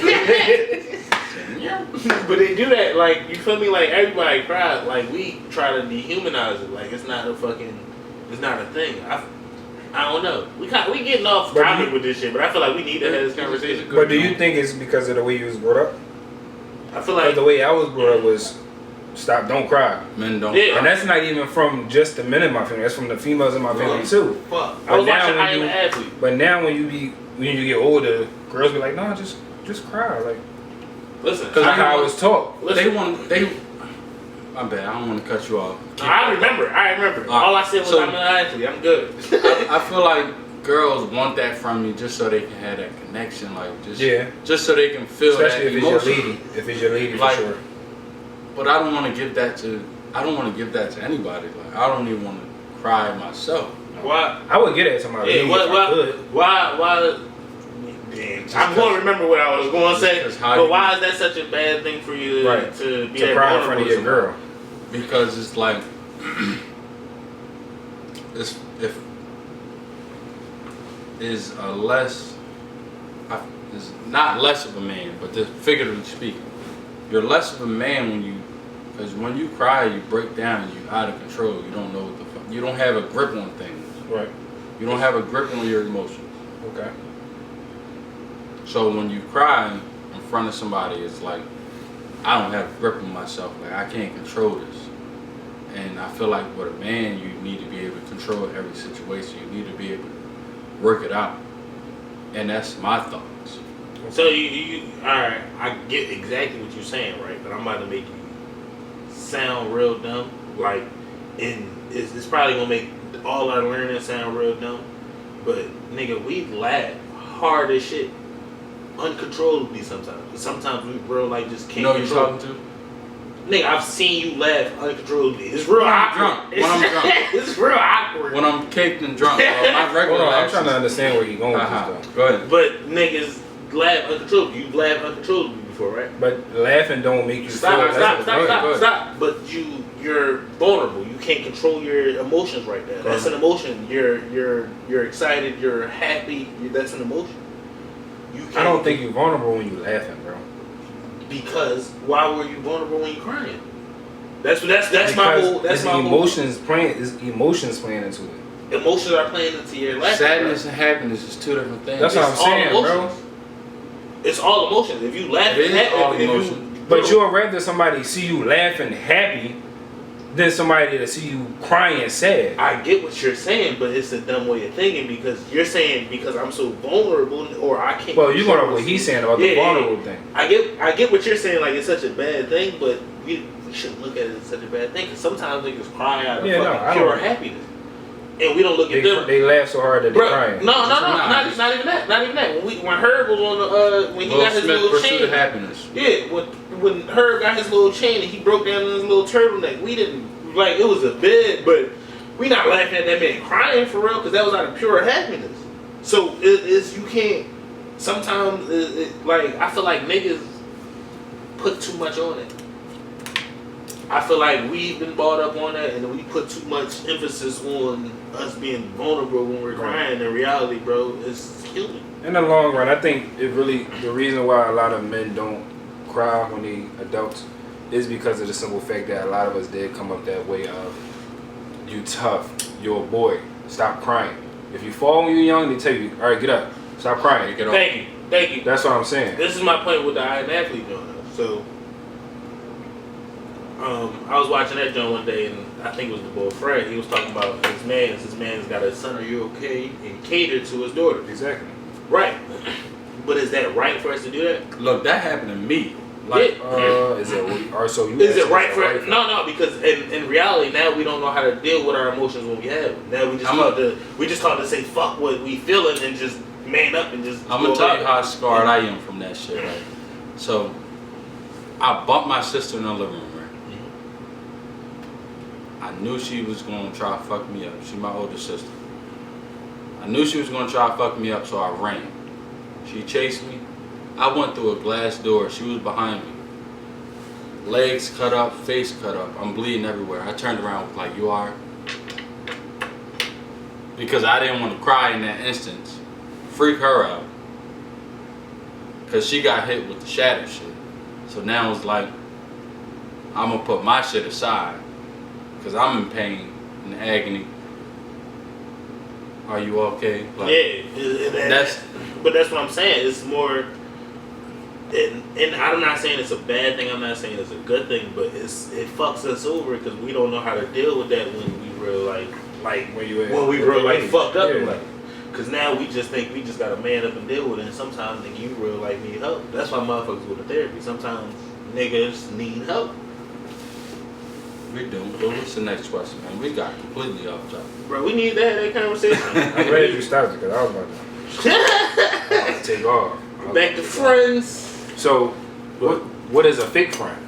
But they do that, like, you feel me? Like, everybody cries. Like, we try to dehumanize it. Like, it's not a thing. I don't know. We getting off topic with this shit, but I feel like we need to have this conversation. But do you think it's because of the way you was brought up? I feel like the way I was brought up was stop, don't cry. Men don't Yeah. And that's not even from just the men in my family. That's from the females in my family too. fuck. I But was now watching when I Am you- an Athlete. But now when you get older, girls be like, no, just cry. Like, Listen, because that's how I was taught. My bad, I don't want to cut you off. I remember. All I said was So- I'm an athlete. I'm good. I feel like girls want that from you just so they can have that connection, like just so they can feel Especially that if emotion. it's your lady. If it's your lady, Like, for sure. But I don't want to give that to anybody. Like, I don't even want to cry myself. Why? I would get it to my lady if I could. Why? Damn, I'm going to remember what I was going to say. But why is that such a bad thing for you to be to cry in front of your girl? Because it's like is not less of a man, but just figuratively speaking, you're less of a man because when you cry, you break down, you out of control. You don't know what the fuck. You don't have a grip on things. Right. You don't have a grip on your emotions. Okay. So when you cry in front of somebody, it's like, I don't have a grip on myself. Like, I can't control this. And I feel like with a man, you need to be able to control every situation. You need to be able to work it out. And that's my thoughts. So you all right? I get exactly what you're saying, right? But I'm about to make you sound real dumb. Like, it's probably gonna make all our learning sound real dumb. But nigga, we laugh hard as shit, uncontrollably sometimes. Sometimes we real like just can't. You know who you're control. talking to? Nigga, I've seen you laugh uncontrollably. It's real awkward. When I'm drunk. It's real awkward. When I'm caked and drunk. My regular Hold on, I'm laughs trying to is- understand where you're going with this though. Go ahead. But niggas laugh uncontrollably. You've laughed uncontrollably before, right? But laughing don't make you Stop! feel. Stop! But you're vulnerable. You can't control your emotions right there. That's an emotion. You're excited. You're happy. That's an emotion. You can't. I don't think you're vulnerable when you're laughing, bro. Because why were you vulnerable when you're crying? That's my whole. That's my emotions playing. Is emotions playing into it? whole. Emotions are playing into your life. Sadness and happiness is two different things. That's what I'm saying, bro. It's all emotions. If you laugh, It is happy, all if you- emotions. But you'd rather somebody see you laughing happy than somebody to see you crying sad. I get what you're saying, but it's a dumb way of thinking because you're saying because I'm so vulnerable or I can't. Well, you going off what he's saying about the vulnerable thing. I get what you're saying. Like it's such a bad thing, but we shouldn't look at it as such a bad thing because sometimes niggas cry out of fucking pure happiness, and we don't look at them. They laugh so hard that they're crying. No, not even that. Not even that. When Herb was on the when he got his little chain. Happiness. Yeah, when Herb got his little chain and he broke down in his little turtleneck, we didn't like it was a bit, but we not laughing at that man crying for real because that was out of pure happiness. So it's you can't. Sometimes like I feel like niggas put too much on it. I feel like we've been brought up on that, and we put too much emphasis on us being vulnerable when we're crying. In reality, bro, it's human. In the long run, I think it really the reason why a lot of men don't cry when they adults is because of the simple fact that a lot of us did come up that way of you tough, you're a boy, stop crying. If you fall when you're young, they tell you, all right, get up, stop crying, get off. Thank you. That's what I'm saying. This is my point with the I Am Athlete joint. So, I was watching that joint one day, and I think it was the boy Fred. He was talking about his man's got a son. Are you okay? And catered to his daughter. Exactly. Right. But is that right for us to do that? Look, that happened to me. Like, is it or so you? Is it right for no? Because in reality now we don't know how to deal with our emotions when we have them. Now we just taught to say fuck what we feeling and just man up and just. I'm gonna tell you how scarred I am from that shit. Right? So, I bumped my sister in the living room. Right? I knew she was gonna try to fuck me up. She's my older sister. I knew she was gonna try to fuck me up, so I ran. She chased me. I went through a glass door. She was behind me. Legs cut up, face cut up. I'm bleeding everywhere. I turned around like, you are? Because I didn't want to cry in that instance. Freak her out. Because she got hit with the shatter shit. So now it's like, I'm going to put my shit aside. Because I'm in pain and agony. Are you okay? Like, yeah. But that's what I'm saying. It's more... And I'm not saying it's a bad thing. I'm not saying it's a good thing, but it fucks us over because we don't know how to deal with that when we real when we real fucked up. Yeah. Because now we just think we just gotta man up and deal with it. And sometimes nigga, you real need help. That's why motherfuckers go to therapy. Sometimes niggas need help. We do. But what's the next question, man? We got completely off topic. Bro, we need to have that conversation. I'm glad you stopped because I was about to take off. Back to friends. So, what is a fake friend?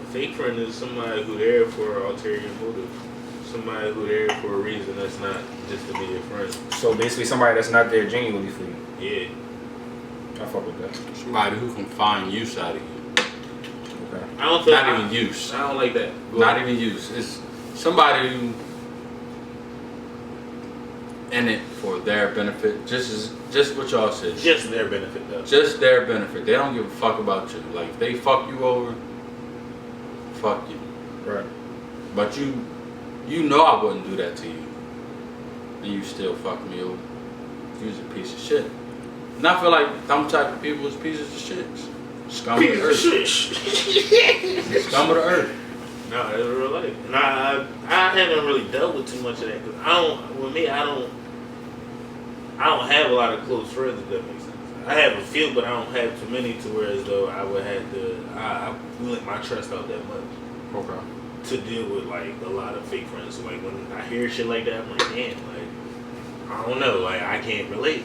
A fake friend is somebody who there for an ulterior motive. Somebody who there for a reason that's not just to be your friend. So basically somebody that's not there genuinely for you. Yeah. I fuck with that. Somebody who can find use out of you. Okay. I don't feel Not even use. I don't like that. Not even use. It's somebody who in it for their benefit. Just what y'all said. Just their benefit though. Just their benefit. They don't give a fuck about you. Like if they fuck you over, fuck you. Right. But you know I wouldn't do that to you. And you still fuck me over. You's a piece of shit. And I feel like them type of people is pieces of shit. Scum of the earth. Scum of the earth. No, it's real life. And I haven't really dealt with too much of that because I don't have a lot of close friends, if that makes sense. I have a few, but I don't have too many to where as though I would have to, I let my trust out that much. Okay. To deal with like a lot of fake friends. So like when I hear shit like that, I'm like, damn, like, I don't know, like I can't relate.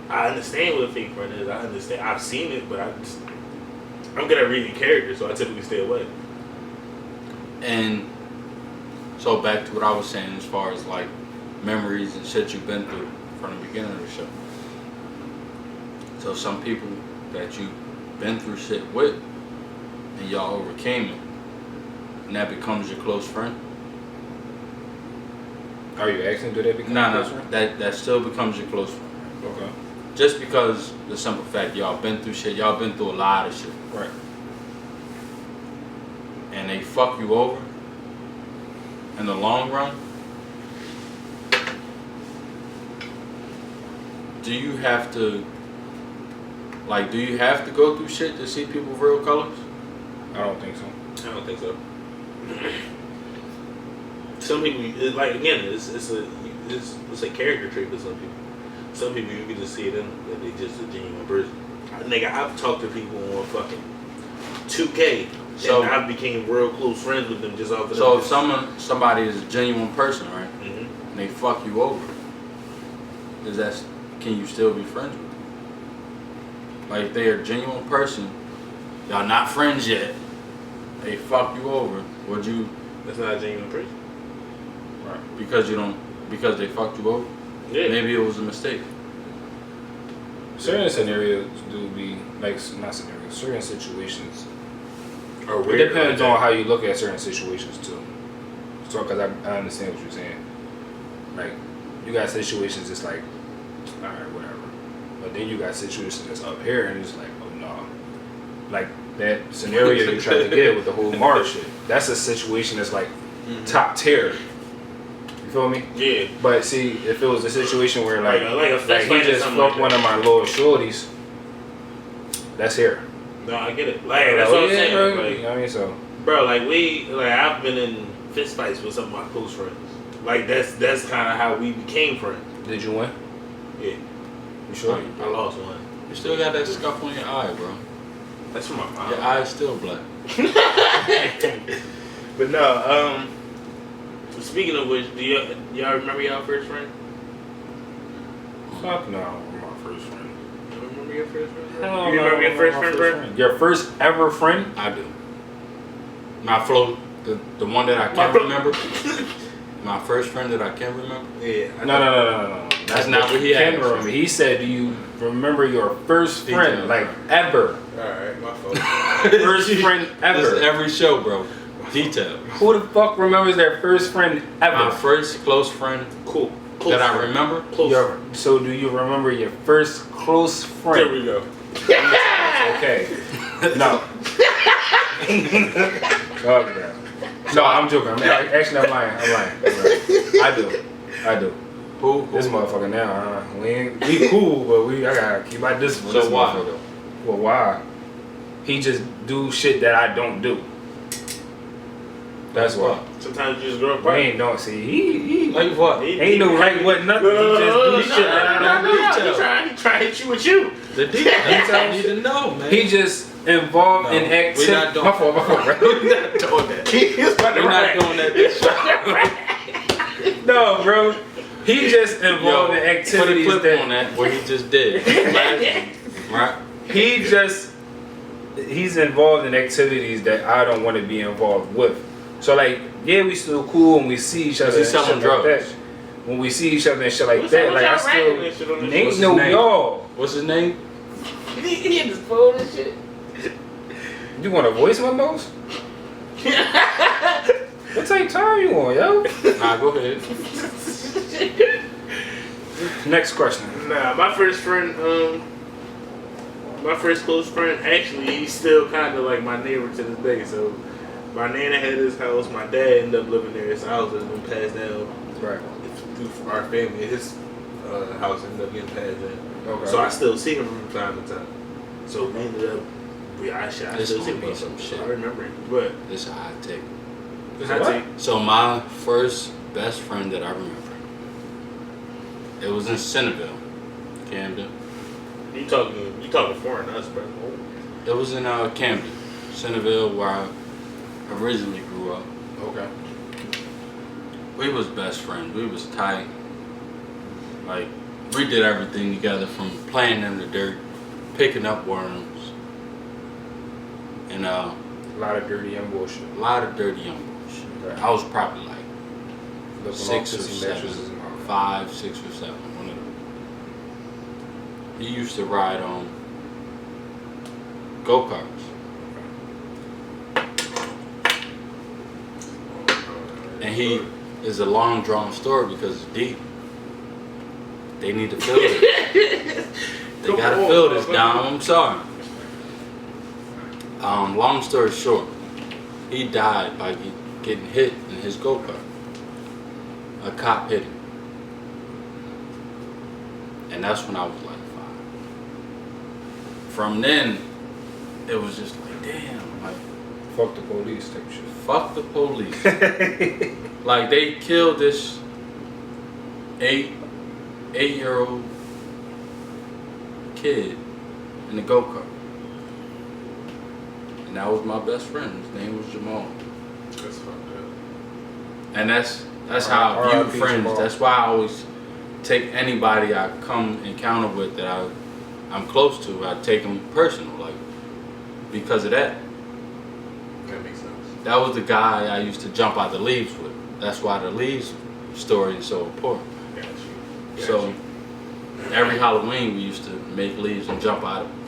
I understand what a fake friend is. I understand. I've seen it, but I'm good at reading characters, so I typically stay away. And so back to what I was saying as far as like memories and shit you've been through from the beginning of the show. So some people that you've been through shit with and y'all overcame it and that becomes your close friend. Are you asking do that become your close friend? That still becomes your close friend. Okay. Just because the simple fact y'all been through shit, y'all been through a lot of shit. Right. And they fuck you over in the long run, do you have to go through shit to see people's real colors? I don't think so. I don't think so. Some people, like again, it's a character trait for some people. Some people you can just see them that they just a genuine person. Nigga, I've talked to people on fucking 2K, so and I became real close friends with them just off of so if somebody is a genuine person, right? Mm-hmm. And they fuck you over, can you still be friends with them? Like if they're a genuine person, y'all not friends yet, they fuck you over, would you? That's not a genuine person. Right. Because they fucked you over? Yeah. Maybe it was a mistake. Certain scenarios do be like not scenarios. Certain situations. Or It depends on how you look at certain situations too. So, because I understand what you're saying. Like, you got situations that's like, all right, whatever. But then you got situations that's up here and it's like, oh like that scenario you tried to get with the whole Mars shit. That's a situation that's like top tier. You feel me? Yeah. But see, if it was a situation where like a fist he fight or just something fucked like one that. of my little shorties, that's here. No, I get it. Like that's what I'm saying. Bro. Like, You know what I mean? So, bro, I've been in fist fights with some of my close friends. Like that's kind of how we became friends. did you win? Yeah. You sure? I lost one. You still got that scuff on your eye, bro. That's from my mom. Your eye's still black. But no, speaking of which, do y'all remember y'all first friend? Fuck no, my first friend. You remember your first friend? Hell You no, remember your I first don't friend, know my bro? Your first ever friend? I do. My flow, the one that I can't remember. My first friend that I can't remember. Yeah. No. That's not what he asked. remember. He said, "Do you remember your first friend, Details. like ever? Alright, my fault. First friend This is ever? every show, bro. Detail. Who the fuck remembers their first friend My ever? first close friend Cool. that I remember. Close. So do you remember your first close There friend? we go. Okay. No. Okay. No, I'm joking. Actually, I'm lying. I do. Who? This motherfucker now, we cool, but I gotta keep my discipline. So this why? motherfucker. Well, why? He just do shit that I don't do. That's why. Sometimes you just grow We apart. ain't don't see. He Like what? ain't no right what nothing. He just do shit that I don't do. He trying to hit you with you. The details. I need to know, man. He just involved in We're activity. not doing My fault, bro. We're not doing that. We're not doing that this show. No, bro. He just involved in Put a activities clip that on that what he just did. Right? he's involved in activities that I don't want to be involved with. So like, yeah, we still cool when we see each other. Is he and selling shit like drugs? that. When we see each other and shit like What's that, up with like I y'all still rapping and shit on this ain't What's no his name? y'all. What's his name? He had his phone and shit. You want a voice memos? What type of time you on, yo? Nah, go ahead. Next question. Nah, my first friend, my first close friend, actually, he's still kind of like my neighbor to this day. So, my nana had his house. My dad ended up living there. His house has been passed down Right. through our family. His house ended up getting passed down. Okay. So I still see him from time to time. So we ended up, I This still see might him. be some shit. I remember him. But This is a hot take. I What? take So my first best friend that I remember, it was in Centerville, Camden. you talking foreign us, bro. It was in Camden, Centerville, where I originally grew up. Okay. We was best friends. We was tight. Like, we did everything together, from playing in the dirt, picking up worms, and A lot of dirty young bullshit. a lot of dirty young bullshit. Okay. I was probably like Looking off 6 or pussy 7, mattresses and all. 5, 6 or 7. One of them. He used to ride on go-karts. And he is a long drawn story because it's deep. They need to fill it. They gotta fill this down. I'm sorry. Long story short, he died by getting hit in his go-kart. A cop hit him. And that's when I was like 5. From then, it was just like, damn, like, Fuck the police type shit. fuck the police. Like, they killed this 8-year-old kid in the go-kart. And that was my best friend. His name was Jamal. That's fucked up. And that's how I view R.I.P. friends. Jamal. That's why I always take anybody I come encounter with that I'm close to. I take them personal, like, because of that. That makes sense. That was the guy I used to jump out the leaves with. That's why the leaves story is so important. Got you. So every Halloween we used to make leaves and jump out of them.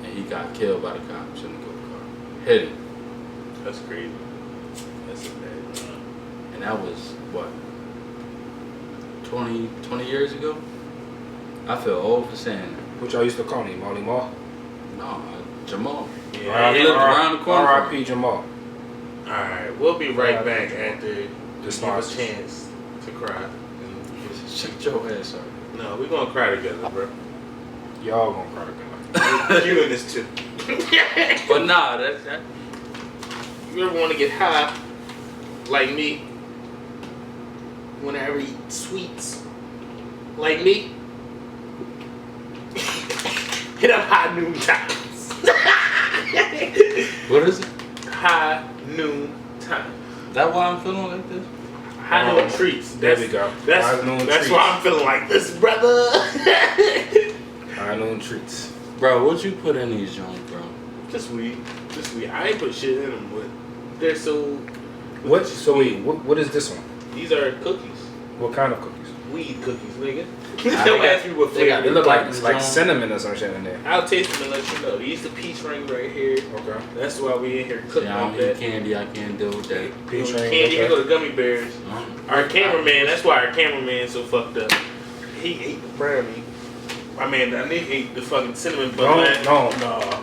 And he got killed by the cops in the go-kart. Hit him. That's crazy. That's a bad time. And that was, what, 20 years ago? I feel old for saying that. What y'all used to call me, Molly Maw? No, Jamal. Yeah. He lived around the corner. R.I.P. Jamal. Alright, we'll be right back after you give a sponsors. chance to cry. Shut your ass up. No, we're gonna cry together, bro. Y'all gonna cry together. You in this too. But nah, that. You ever want to get high, like me? You want to ever eat sweets, like me? Hit up High Noon Times. What is it? High Noon Time. That why I'm feeling like this? High Noon Treats. There we go. High Noon That's Treats. why I'm feeling like this, brother. High Noon Treats. Bro, what you put in these joints, bro? Just weed. I ain't put shit in them, but they're so. What? So wait, what is this one? These are cookies. What kind of cookies? Weed cookies, nigga. Nah, Don't they ask me what they got- flavor. It look like Platinum it's like Jones. cinnamon or some shit in there. I'll taste them and let you know. These the peach ring right here. Okay. That's why we in here cooking Yeah, I like don't eat that. candy. I can't deal with that. Peach You know, ring, candy, okay. here go the gummy bears. Uh-huh. Our cameraman, that's why our cameraman so fucked up. He ate the brownie. I mean, that nigga ate the fucking cinnamon bun. No.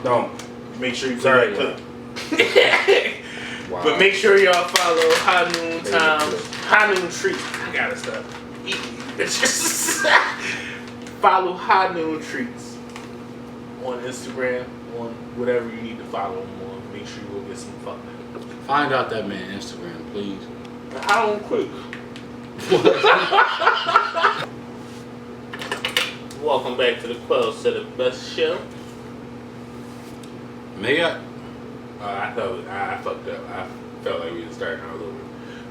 No. Make sure you Sorry, cook. Wow. But make sure y'all follow High Noon Hey, Times, look. High Noon Treats. I gotta stop eating bitches. Follow High Noon Treats on Instagram, on whatever you need to follow them on. Make sure you go get some fuck. Find out that man Instagram, please. How don't quick. Welcome back to the Quellz Sed Best Show. Maybe I. I thought I fucked up. I felt like we were starting all over.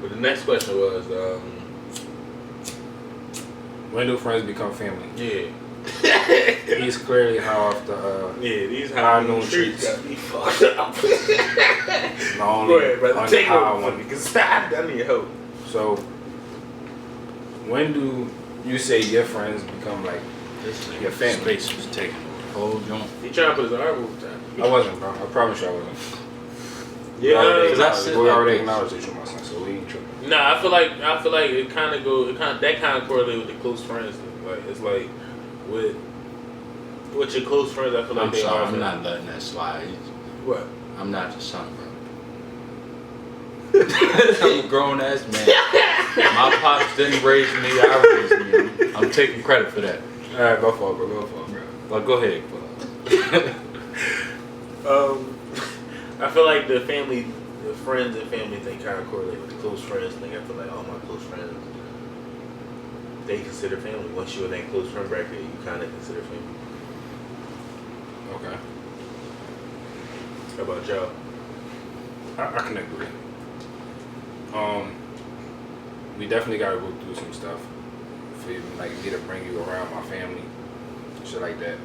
But the next question was, When do friends become family? yeah. He's clearly high off the Yeah, these High High Noon Noon Treats Treats. got me fucked up. the only Go ahead, brother. Take high over for one. me, because I need help. So when do you say your friends become like This Your family. space was taking the whole joint. He trying to put his arm over time. I wasn't, bro. I promise you I wasn't. Yeah, Cause I said we like already this. acknowledged that you're my son, so we ain't tripping. Nah, I feel like it kind of that kind of correlates with the close friends thing. Like it's like with your close friends, I feel like I'm they sorry, are. I'm not letting that slide. What? I'm not your son, bro. I'm a grown ass man. My pops didn't raise me, I raised me. I'm taking credit for that. Alright, go for it, bro. Go for it, bro. But go ahead, bro. I feel like the friends and family thing kind of correlate with the close friends thing. I feel like all my close friends, they consider family. Once you're in that close friend bracket, you kind of consider family. Okay. How about y'all? I can agree. We definitely gotta go through some stuff for you, like me to bring you around my family, shit like that.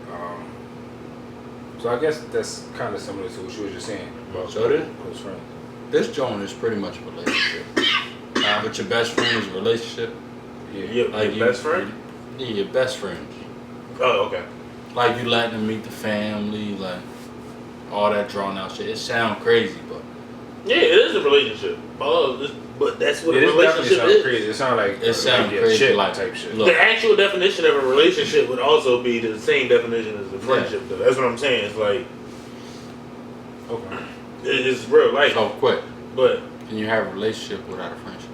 So I guess that's kind of similar to what you were just saying about So it is? close friends. This joint is pretty much a relationship. With your best friend is a relationship. Yeah. Your best friend? Yeah, your best friends. Oh, okay. Like you letting them meet the family, like all that drawn out shit. It sounds crazy, but Yeah, it is a relationship. But that's what It a is definitely relationship sound is. crazy. It sounds like It sound yeah, crazy, shit like- type shit. look. The actual definition of a relationship would also be the same definition as a friendship, though. That's what I'm saying. It's like, Okay. it's real life. so quick. But, Can you have a relationship without a friendship?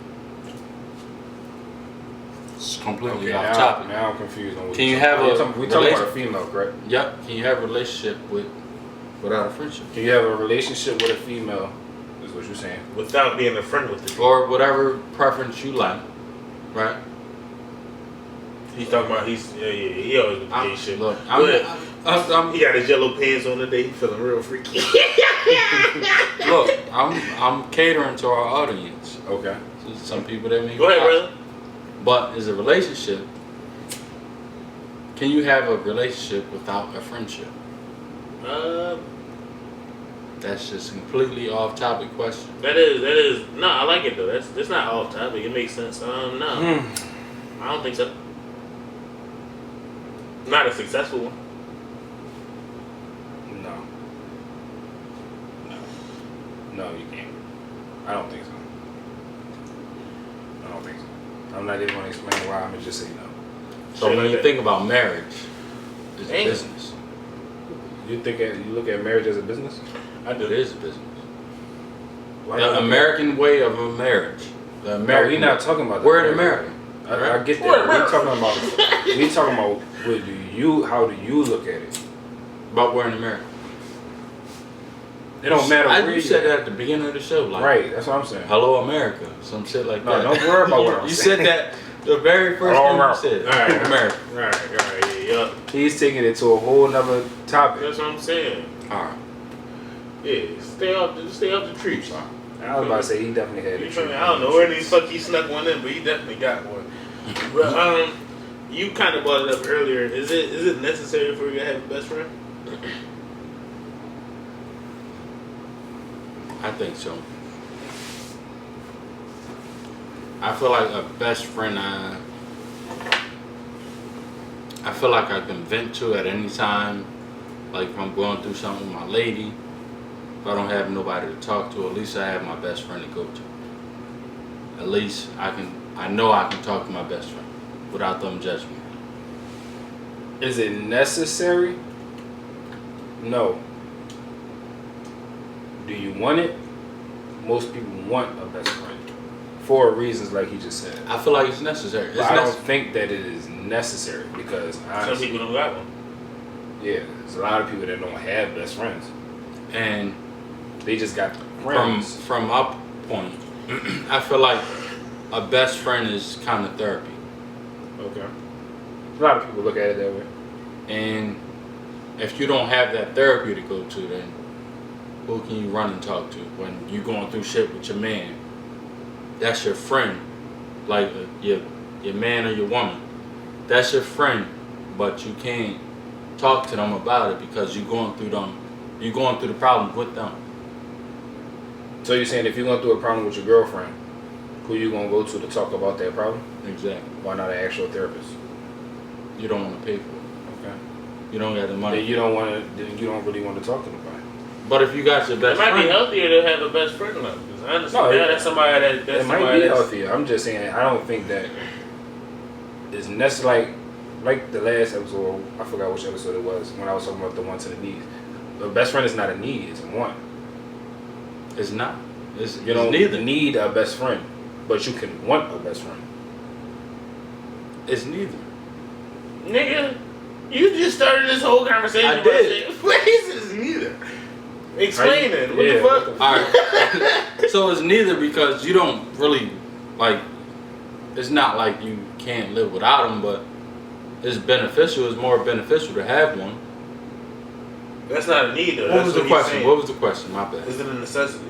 It's completely off topic. Now I'm confused on what Can you talking have about. a We talking about a relation- female, correct? Yep. Can you have a relationship without a friendship? Can you have a relationship with a female? Is what you're saying. without being a friend with it. Or whatever preference you like, right? He's talking about, he always with the gay shit. Look, But I'm, he got his yellow pants on today. He feeling real freaky. look, I'm catering to our audience. Okay. So some people that may Go ahead, brother. But as a relationship, can you have a relationship without a friendship? That's just a completely off topic question. That is. No, I like it though. That's not off topic. It makes sense. No, I don't think so. Not a successful one. No. No, you can't. I don't think so. I don't think so. I'm not even gonna explain why. I'm gonna just say no. So when you think about marriage, it's a Damn. business. you look at marriage as a business? I do. It is a business. Why The not? American way of a marriage. The No, American. we're not talking about that. We're in America. I get that. We talking about how do you look at it? But we're in America. It don't matter where You said that at the beginning of the show. Like, right, that's what I'm saying. hello, America. Some shit like No, that. don't worry about what I'm You saying. said that the very first Hello, thing you America. said. Alright. America. Alright, yeah. He's taking it to a whole nother topic. That's what I'm saying. Alright. Yeah, stay off the trees. I was about to say he definitely had it. I don't know where these fuck he snuck one in, but he definitely got one. But you kind of brought it up earlier. Is it necessary for you to have a best friend? I think so. I feel like a best friend I feel like I can vent to at any time. Like if I'm going through something with my lady, if I don't have nobody to talk to, at least I have my best friend to go to. At least I know I can talk to my best friend without them judging me. Is it necessary? No. Do you want it? Most people want a best friend for reasons like he just said. I feel like it's necessary. It's But I don't think that it is necessary because Some honestly, people don't got one. yeah, there's a lot of people that don't have best friends. And They just got friends. from my point, I feel like a best friend is kind of therapy. Okay. A lot of people look at it that way. And if you don't have that therapy to go to, then who can you run and talk to when you going through shit with your man? That's your friend, like your man or your woman. That's your friend, but you can't talk to them about it because you're going through the problems with them. So you're saying if you're going through a problem with your girlfriend, who you gonna go to talk about that problem? Exactly. Why not an actual therapist? You don't want to pay for it. Okay. You don't got the money. Then you don't really want to talk to nobody. But if you got your It best might friend, be healthier to have a best friend though. Because honestly, No, that's somebody that's It might somebody be that's healthier. I'm just saying I don't think that it's necessary. Like the last episode, I forgot which episode it was when I was talking about the wants and the needs. A best friend is not a need; it's a want. it's not. It's You don't neither. need a best friend, but you can want a best friend. It's neither. nigga. You just started this whole conversation. I by did. saying, what is neither? Explain it. What Yeah, the what fuck? the All right. So it's neither because you don't really like. It's not like you can't live without them, but it's beneficial. It's more beneficial to have one. That's not a need though. What That's was the he's question? saying. What was the question? My bad. Is it a necessity?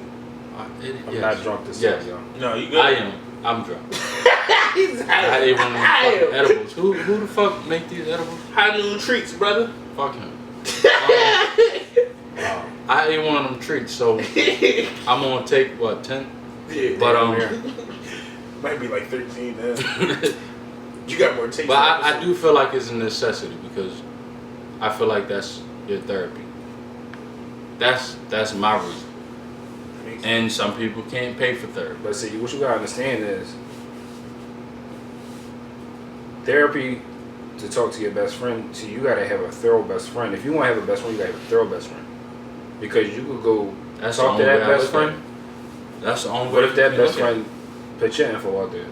I'm Yes. not drunk this Yes. time, y'all. No, you good. I am. I'm drunk. He's I ate one of them high. fucking edibles. Who the fuck make these edibles? High noon treats, brother. Fuck him. I ate one of them treats, so I'm gonna take what 10. Yeah, But might be like 13 now. You got more taste. But I do feel like it's a necessity because I feel like that's your therapy. That's my reason. And some people can't pay for therapy. But see, what you gotta understand is therapy to talk to your best friend. See, you gotta have a thorough best friend. If you want to have a best friend, you gotta have a thorough best friend. Because you could go That's talk to the only that way I best look at friend. it. That's the only way. What if that you best look at friend put your info out there? it.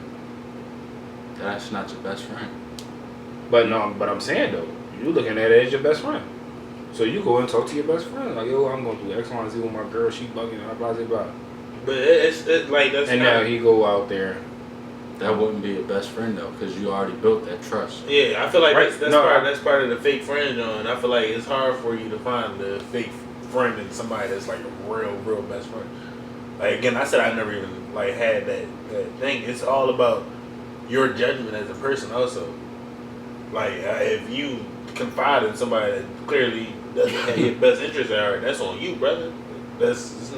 That's not your best friend. But no, but I'm saying though, you looking at it as your best friend. So you go and talk to your best friend, like, yo, I'm going through X, Y, and Z with my girl, she bugging, blah, blah, blah. But it's like that's And not. now he go out there. That wouldn't be a best friend though, because you already built that trust. Yeah, I feel like Right. that's part of the fake friend, John. I feel like it's hard for you to find the fake friend and somebody that's like a real best friend. Like again, I said I never even like had that thing. It's all about your judgment as a person, also. Like if you confide in somebody that clearly doesn't have your best interest at heart, that's on you, brother. It's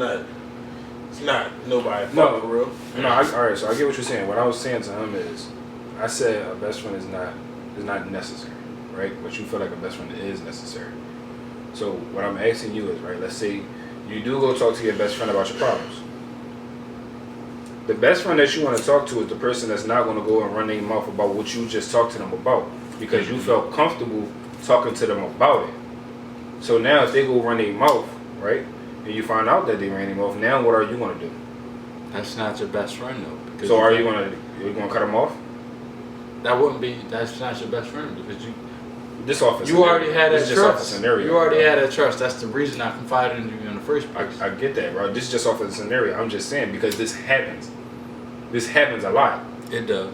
not nobody No. for real. No, alright, so I get what you're saying. What I was saying to him is, I said a best friend is not necessary, right? But you feel like a best friend is necessary. So what I'm asking you is, right, let's say you do go talk to your best friend about your problems. The best friend that you want to talk to is the person that's not going to go and run their mouth about what you just talked to them about. Because you felt comfortable talking to them about it. So now if they go run their mouth, right, and you find out that they ran their mouth, now what are you gonna do? That's not your best friend though. because So are you gonna cut them off? That wouldn't be. That's not your best friend because you. This office. You already had that This is just off a trust. scenario. You already had that trust. That's the reason I confided in you in the first place. I get that, bro. This is just off of the scenario. I'm just saying because this happens. This happens a lot. It does.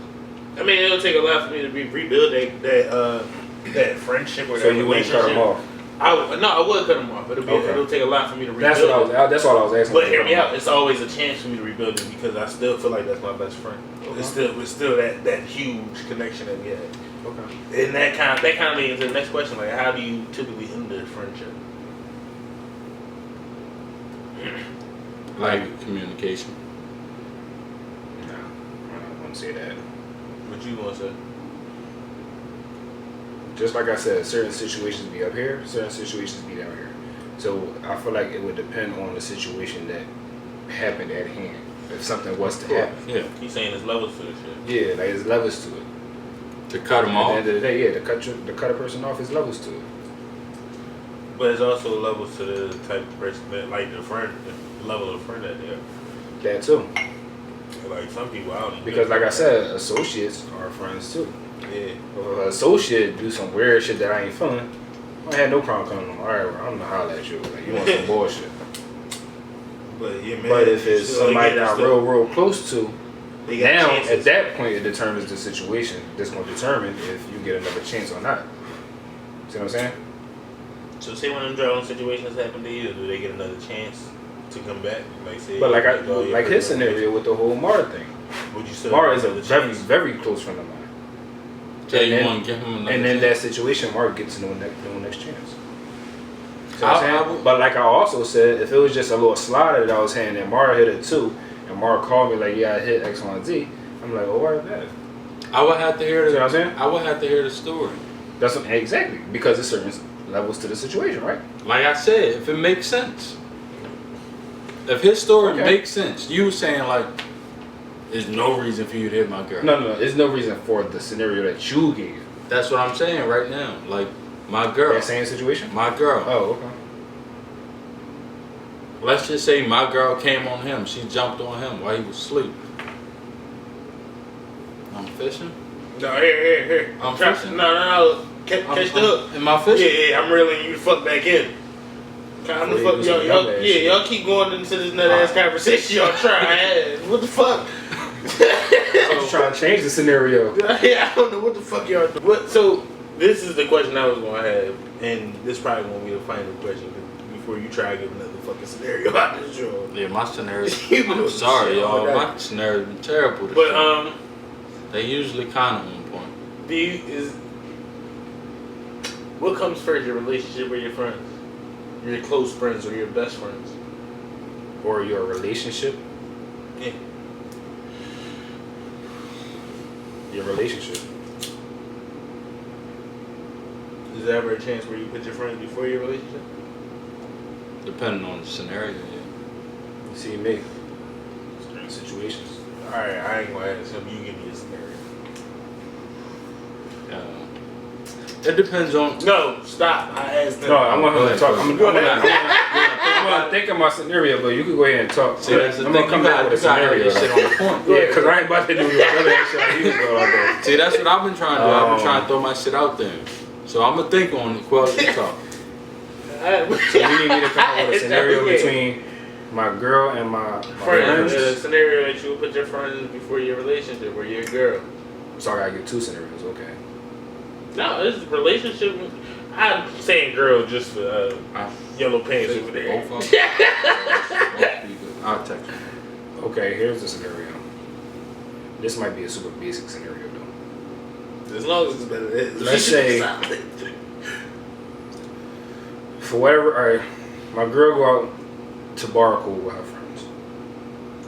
I mean, it'll take a lot for me to rebuild that friendship or So that you wouldn't relationship. cut them off. I would cut them off. It'll take a lot for me to rebuild. That's what I was asking. But hear me out. It's always a chance for me to rebuild it because I still feel like that's my best friend. It's still that huge connection that we had. Okay. And that kind of leads into the next question. Like, how do you typically end a friendship? Like communication. No, I wouldn't say that. What you gonna say? Just like I said, certain situations be up here, certain situations be down here. So I feel like it would depend on the situation that happened at hand. If something was to happen. Yeah. He's saying there's levels to this shit. Yeah, like there's levels to it. To cut them At off. the end of the day, yeah, to cut a person off is levels to it. But there's also levels to the type of person that, like the level of friend that they are. That too. Like some people, I don't even Because like I said, associates are friends too. yeah. If an associate do some weird shit that I ain't feeling, I had no problem coming on. All right, bro, I'm gonna holler at you. Like, you want some bullshit. But yeah, man. But if it's somebody that I'm real close to, they got now chances. at that point it determines the situation. That's gonna determine if you get another chance or not. See what I'm saying? So say one of them drowning situations happen to you, do they get another chance to come back? Like say, But oh, like his scenario with the whole Mara thing. Would you still Mara give is a another very, chance? very close friend of mine. Yeah, And you then- want to give him another. And then chance. that situation, Mark gets no next chance. See what I I'm saying? would- But like I also said, if it was just a little slider that I was hitting and Mara hit it too, and Mara called me like, yeah, I hit X, Y, and Z, I'm like, oh, what that? I would have to hear See the. what I'm saying? I would have to hear the story. That's what, exactly, because there's certain levels to the situation, right? Like I said, if it makes sense. If his story Okay. makes sense, you saying like, there's no reason for you to hit my girl. No, there's no reason for the scenario that you gave. That's what I'm saying right now. Like, my girl. That same situation? My girl. Oh, okay. Let's just say my girl came on him. She jumped on him while he was asleep. I'm fishing. No, here. I'm Try- fishing. No. Catch the hook. Am I fishing? Yeah, I'm reeling you the fuck back in. I'm the Before you fuck do some y'all. dumbass Yeah, shit. y'all keep going into this nut ass conversation. Y'all trying. What the fuck? I'm just trying to change the scenario. Yeah, I don't know what the fuck y'all do. So this is the question I was gonna have, and this probably won't be the final question before you try to give another fucking scenario out this show. Yeah, my scenario. You know I'm sorry, shit all y'all. that. My scenario's been terrible. This But year. They usually kind of on point. what comes first, your relationship or your friends? Your close friends or your best friends? Or your relationship. Yeah. Your relationship. Is there ever a chance where you put your friends before your relationship? Depending on the scenario, yeah. You see me. Certain situations. Alright, I ain't gonna ask him. You give me a scenario. It depends on. No, stop. I asked him. No, I want him to ahead, talk. go I'm gonna think of my scenario, but you can go ahead and talk. See, that's the I'm thing. gonna come You back gotta with a have scenario. your shit on the point. Yeah, because I ain't about to do that shit like you was doing all day. See, that's what I've been trying to do. I've been trying to throw my shit out there. So I'm gonna think on it. Quellz, you talk. So you need me to come up with a scenario between my girl and my Friends. friends. A scenario that you would put your friends before your relationship or your girl. So I gotta give two scenarios, okay. No, this is relationship. I'm saying girl just for yellow pants over there. Both of them. I'll text you. Okay, here's the scenario. This might be a super basic scenario though. As long as it's better than Let's say- For whatever, alright, my girl go out to Barco with her friends.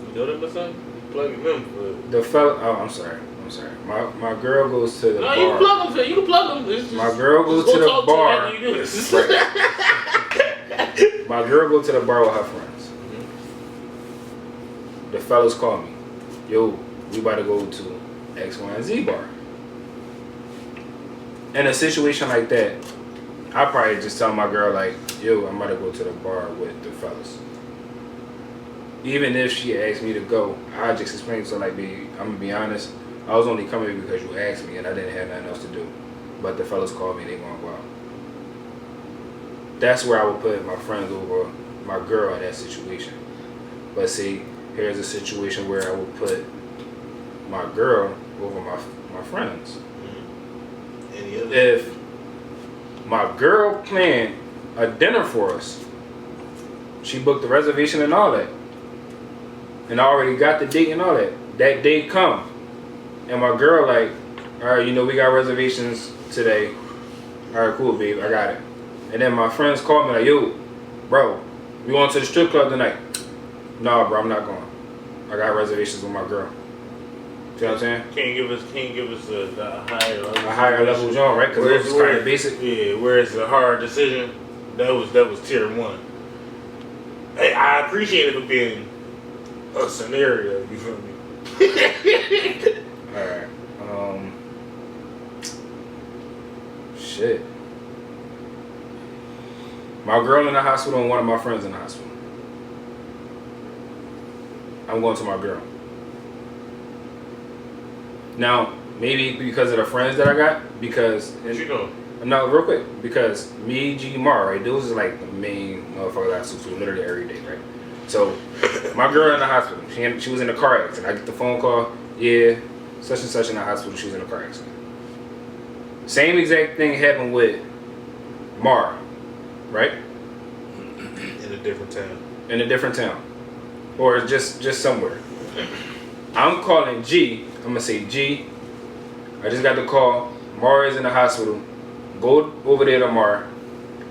You know them or something? You plugging them for. The fella, oh, I'm sorry. My girl goes to the No, bar. you can plug them. You can plug them. It's just, My girl goes just to go the talk bar. them after you do this. My girl go to the bar with her friends. The fellas call me. Yo, we about to go to X, Y, and Z bar. In a situation like that, I probably just tell my girl like, yo, I'm about to go to the bar with the fellas. Even if she asked me to go, I just explain to her, like, babe, I'm gonna be honest, I was only coming because you asked me and I didn't have nothing else to do. But the fellas called me and they gonna go out. That's where I would put my friends over my girl in that situation. But see, here's a situation where I would put my girl over my friends. Any other? If my girl planned a dinner for us, she booked the reservation and all that, and I already got the date and all that. That date come, and my girl like, all right, you know we got reservations today. All right, cool, babe, I got it. And then my friends called me like, yo, bro, we going to the strip club tonight? No, bro, I'm not going. I got reservations with my girl. See what I'm saying? Can't give us a higher level. A higher level joint, right? Because it was kind of basic. Yeah, where it's a hard decision. That was tier 1. Hey, I appreciate it for being a scenario. You feel me? All right. Shit. My girl in the hospital and one of my friends in the hospital. I'm going to my girl. Now, maybe because of the friends that I got, because What you know? no, real quick, because me, G, Mar, right? Those are like the main motherfuckers I talk to literally every day, right? So, my girl in the hospital, she was in a car accident. I get the phone call, yeah, such and such in the hospital, she was in a car accident. Same exact thing happened with Mar, right? In a different town. In a different town, or just somewhere. I'm calling G. I'm gonna say, G, I just got the call. Mar is in the hospital. Go over there to Mar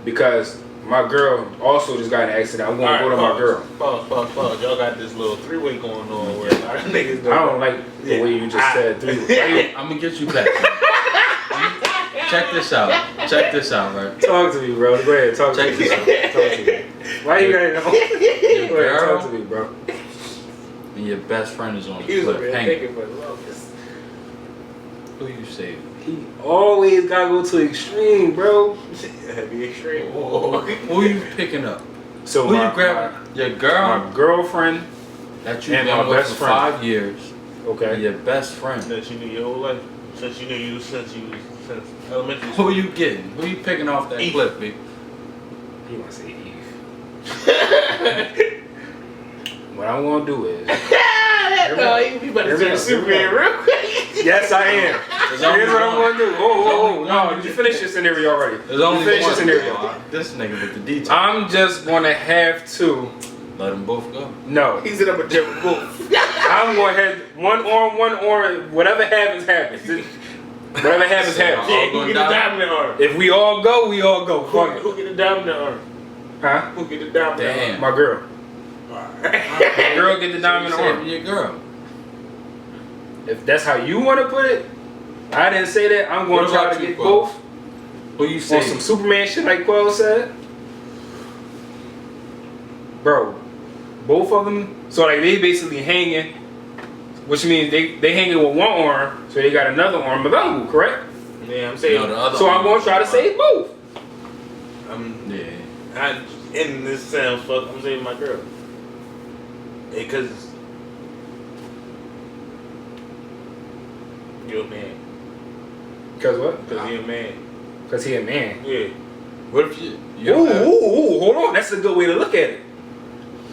because my girl also just got in an accident. I'm gonna go to my girl. Pause. Y'all got this little 3-way going on where a lot of niggas I don't like the way you just said 3. I'm gonna get you back. Check this out, right? Talk to me, bro. Go ahead, talk Check to me. this out. Talk to me. Why you gotta know? Your Go ahead, talk girl to me, bro. and your best friend is on He the was over cliff there hanging. thinking for the longest. Who you save? He always gotta go to extreme, bro. That'd be extreme. Who you picking up? So Who you grabbing? Your girl my girlfriend, that you've and been my with best for friend. 5 years. Okay. Your best friend. That you knew your whole life. Since elementary Who school. you getting? Who you picking off that Eve. cliff, big? You wanna say Eve? What I'm gonna do is. No, you better turn Superman real quick. Yes, I am. There's only Here's what I'm one. gonna do. There's only No, one. you finished your scenario already. There's only you finished one. your scenario. This nigga with the details. I'm just gonna have to. Let them both go. No, He said I'm a jump both. I'm gonna have one arm. Whatever happens, happens. Whatever happens, happens. Yeah, who get the dominant arm? If we all go, we all go. Fuck it. Who get the dominant arm? Huh? Who get the dominant Damn. My girl. arm? My girl get the diamond So you arm. saving your girl. If that's how you want to put it, I didn't say that. I'm going What to try about to you, get Quellz? both Who you on some saving? Superman shit like Quellz said. Bro, both of them. So like they basically hanging, which means they hanging with one arm, so they got another arm available, correct? Yeah, I'm saying. No, the other So I'm arm. going to try to save both. Yeah. And this sounds fucked. I'm saving my girl. Because you're a man. Cause what? Because you're a man. Cause he a man. Yeah. What if you? Ooh, hold on. That's a good way to look at it.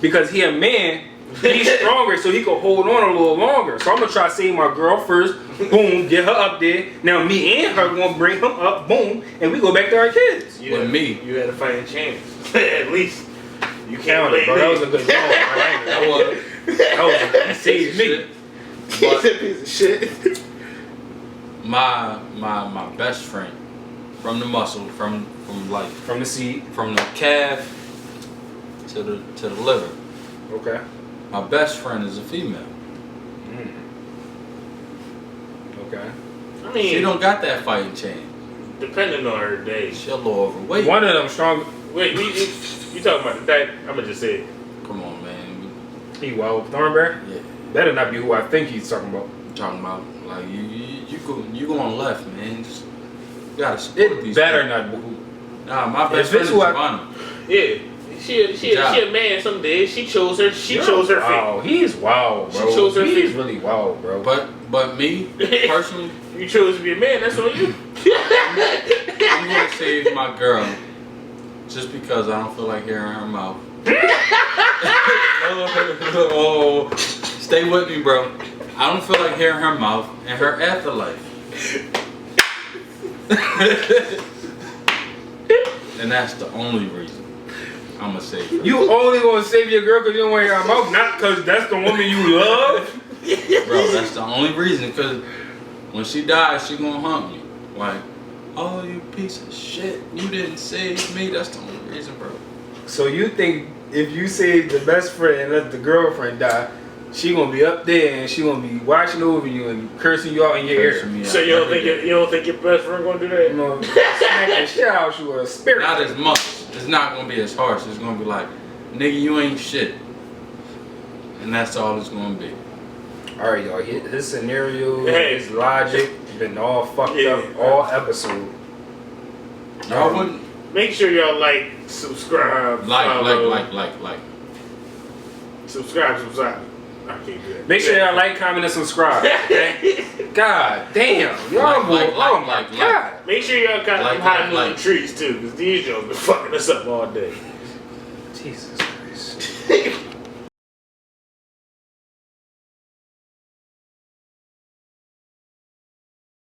Because he a man, he's stronger, so he can hold on a little longer. So I'm gonna try to save my girl first. Boom, get her up there. Now me and her gonna bring him up. Boom, and we go back to our kids. You With had, me. You had a fighting chance. At least. You can't Counted, play bro. That was a good song. That was. He saved me. He's a piece of shit. My best friend from the muscle, from like From the seat. from the calf to the liver. Okay. My best friend is a female. Okay. I mean, She don't got that fighting chance. depending on her day. She a little overweight. One of them strong. Wait, you talking about the type? I'm gonna just say it. Come on, man. He wild Thornberry. Yeah. Better not be who I think he's talking about. I'm talking about like you going left, man. Just, you gotta support It these better people. not be who. Nah, my best If friend it's is who I- Giovanna. Yeah. She a man someday. She chose her fate. Wow, he's wild, bro. She chose her He's fate. really wild, bro. But me personally, You chose to be a man, that's on you. I'm gonna save my girl just because I don't feel like hearing her mouth. Oh, stay with me, bro. I don't feel like hearing her mouth and her afterlife. And that's the only reason I'm gonna save her. You only gonna save your girl because you don't want to hear her mouth, not because that's the woman you love. Bro, that's the only reason, because when she dies, she gonna haunt me. Like, oh, you piece of shit, you didn't save me. That's the only reason, bro. So you think if you save the best friend and let the girlfriend die, she gonna be up there and she gonna be watching over you and cursing you out in your ear? So you don't think your best friend gonna do that? You know, smack the shit out you with a spirit. Not as much. It's not gonna be as harsh. It's gonna be like, nigga, you ain't shit. And that's all it's gonna be. Alright, y'all. His scenario, Hey. his logic, been all fucked up all episode. Y'all wouldn't Make sure y'all like, subscribe, follow. like. Subscribe. I can't do that. Make sure y'all like, comment, and subscribe. Okay? God damn. Y'all oh my God. Make sure y'all got them hot moving like. trees too, because these y'all been fucking us up all day. Jesus Christ.